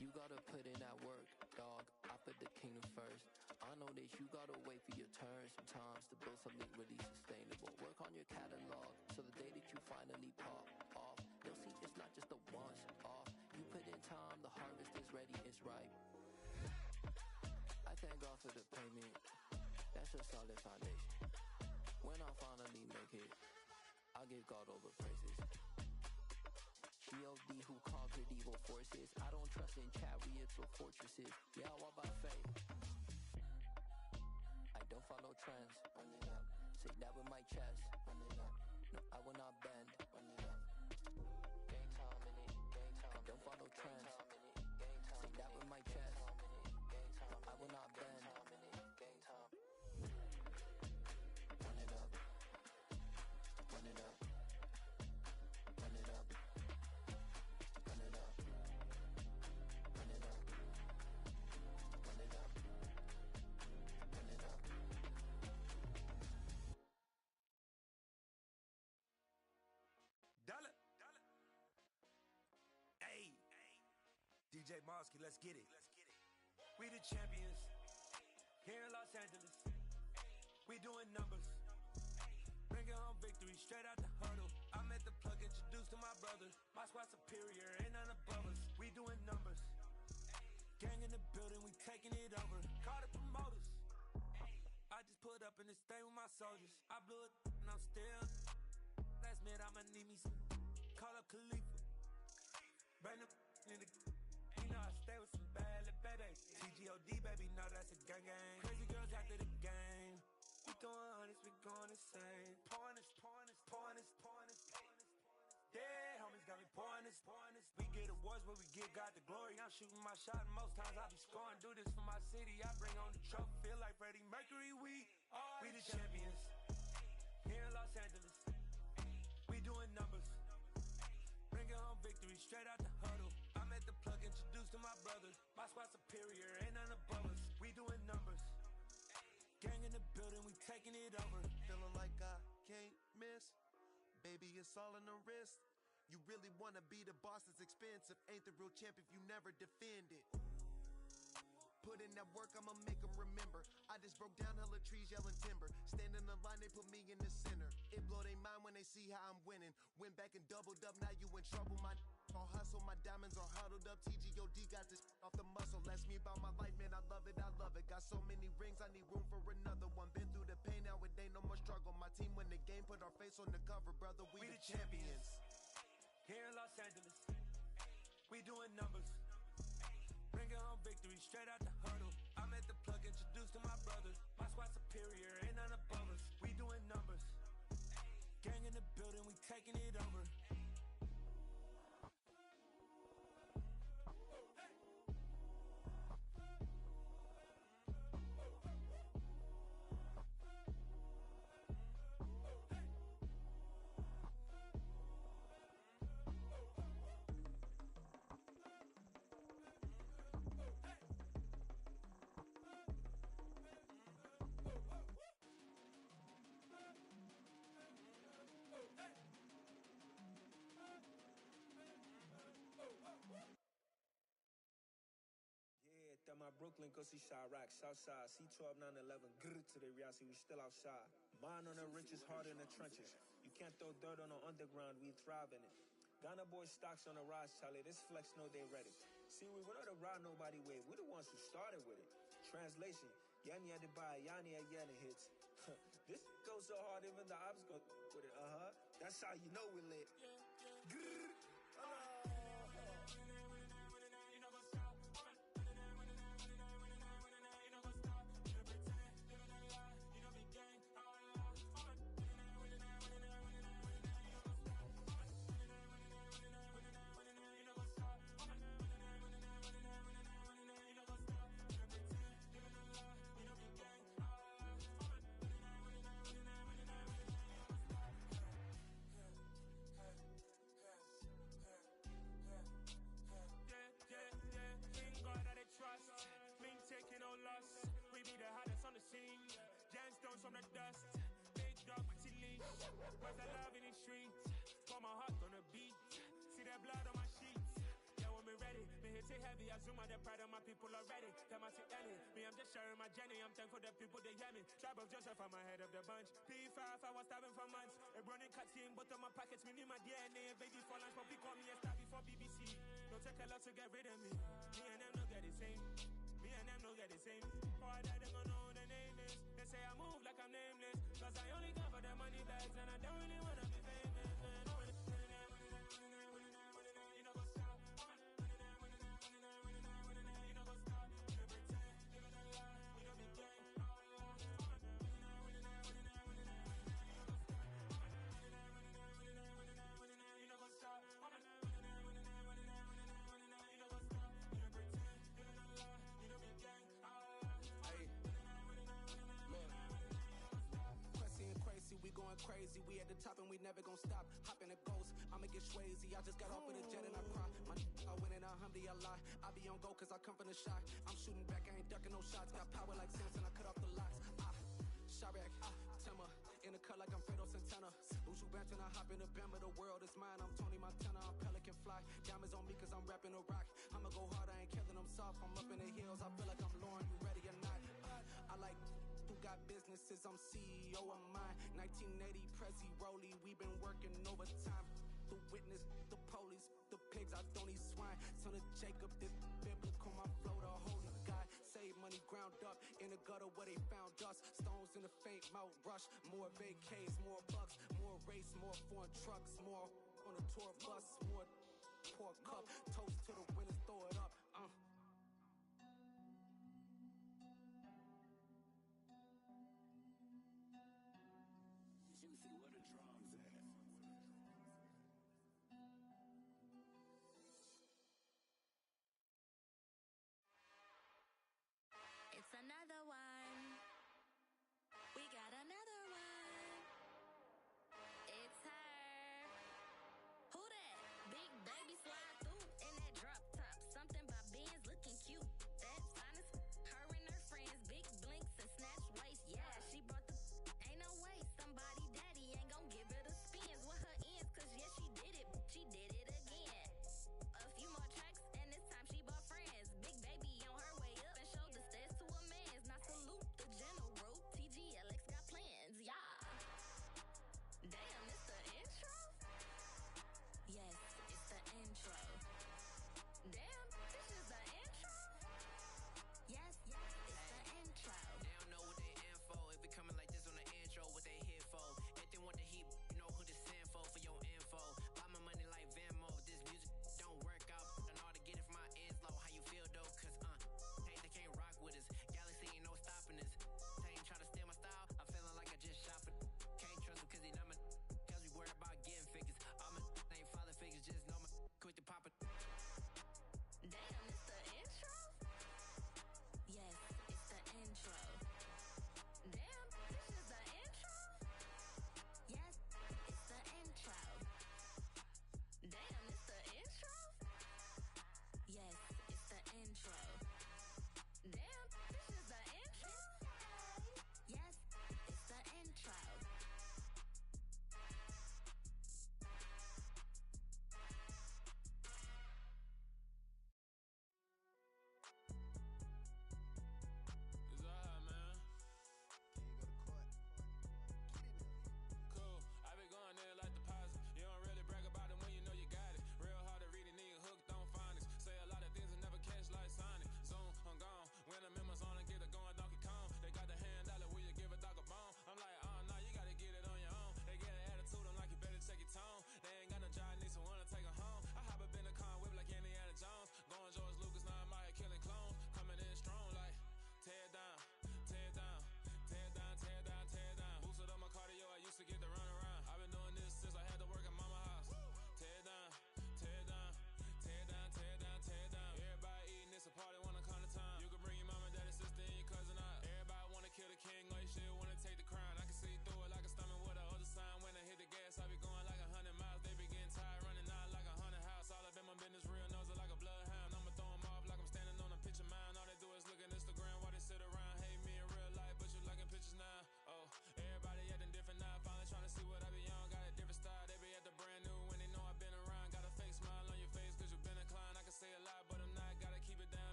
You gotta put in that work, dog. I put the kingdom first. I know that you gotta wait for your turn sometimes to build something really sustainable. Work on your catalog, so the day that you finally pop off, you'll see it's not just a once off. You put in time, the harvest is ready, it's ripe. I thank God for the payment. That's a solid foundation. When I finally make it, I'll give God all the praises. GOD who conquered evil forces. I don't trust in chariots or fortresses. Yeah, I walk by faith. I don't follow trends. Run it up. Say that with my chest. Run it up. No, I will not bend. Run it up. Game time in it. Game time. I don't follow trends. Say that with my chest. No, I will not bend. Game time. Run it up. Run it up. Run it up. Run it up. Run it up. Run it up. Run it up. Dollar. Hey. DJ Mosky, let's get it. We the champions. Here in Los Angeles. We doing numbers. Bringing home victory straight out the huddle. I'm at the plug, introduced to my brothers. My squad superior, ain't none above us. We doing numbers. Gang in the building, we taking it over. Call the promoters. I just put up in this thing with my soldiers. I blew it and I'm still. Last minute, I'ma need me some. Call up Khalifa. Bring the in the. You know I stay with some bad little baby. TGOD, baby, know that's a gang gang. Crazy girls after the game. We throwing hundreds, we going insane. Pouring this. Yeah, homies got me pouring this. We get awards, but we give God the glory. I'm shooting my shot, and most times I be scoring. Do this for my city, I bring on the trophy. Feel like Freddie Mercury, we the champions. Here in Los Angeles, we doing numbers. Bringing home victory straight out the huddle. I'm at the plug, introduced to my brothers. My squad superior, ain't none above us. We doing numbers. Gang in the building, we taking it over. Feeling like I can't miss. Baby, it's all in the wrist. You really wanna be the boss, it's expensive. Ain't the real champ if you never defend it. Put in that work, I'ma make them remember. I just broke down hella trees, yelling timber. Stand in the line, they put me in the center. It blow their mind when they see how I'm winning. Went back and doubled up, now you in trouble. My all hustle, my diamonds are huddled up. TGOD got this off the muscle. That's me about my life, man, I love it. Got so many rings, I need room for another one. Been through the pain, now it ain't no more struggle. My team win the game, put our face on the cover. Brother, we the champions. Here in Los Angeles, we doing numbers. Bringing home victory straight out the huddle. I'm at the plug, introduced to my brothers. My squad superior, ain't none above us. We doing numbers. Gang in the building, we taking it over. My Brooklyn, go see Chirac, Southside, C12, 911, grr to the reality, we still outside. Bond on the richest, heart in the trenches. You can't throw dirt on the underground, we thrive in it. Ghana boys stocks on the rise, Charlie. This flex know they ready. See, we're not the ride nobody way. We're the ones who started with it. Translation, Yanni had to buy Yanni at Yanni hits. This goes so hard, even the ops go with it. That's how you know we lit. Taking no loss, we be the hottest on the scene. Gemstones from the dust, big dog with your leash. Where's the love in the streets? Pour my heart on the beat. See that blood on my sheets. Yeah, when we ready, me hit it heavy. I zoom out the pride of my people already. Them I see Ellie, me I'm just sharing my journey. I'm thankful that people they hear me. Tribe of Joseph, I'm ahead of the bunch. P5, I was starving for months. A running cut team, but on my pockets, me need my DNA. Baby for lunch, but we call me a star before BBC. Don't take a lot to get rid of me. Me and them don't get the same. Me and them don't get the same. Oh, I don't know who the name is. They say I move like I'm nameless. Cause I only come for the money bags and I don't really wanna be famous, man. You know go stop. You know go stop. You pretend, living a lie. You know be gang. You know go stop. We going crazy, we at the top and we never gonna stop. Hop in a ghost, I'ma get Swayze. I just got off with a jet and I cry. I win in alhamdulillah. I be on go cause I come from the shot. I'm shooting back, I ain't ducking no shots. Got power like Samson, I cut off the locks. Sharek, Timmer, in the cut like I'm Fredo Santana. Ushu Banton, I hop in the Bama, the world is mine. I'm Tony Montana, I'm Pelican Fly. Diamonds on me cause I'm rapping a rock. I'ma go hard, I ain't killing them soft. I'm up in the hills, I feel like I'm Lauren, you ready or not? I like who got businesses, I'm CEO of mine. 1980 Prezi Rolly, we been working overtime. The witness, the police, the pigs, I don't eat swine. Son of Jacob, this biblical, my flow, the holy God. Save money ground up in the gutter where they found us. Stones in the faint mouth rush. More vacays, more bucks, more race, more foreign trucks, more on a tour bus, more poor cup. Toast to the winners, throw it up.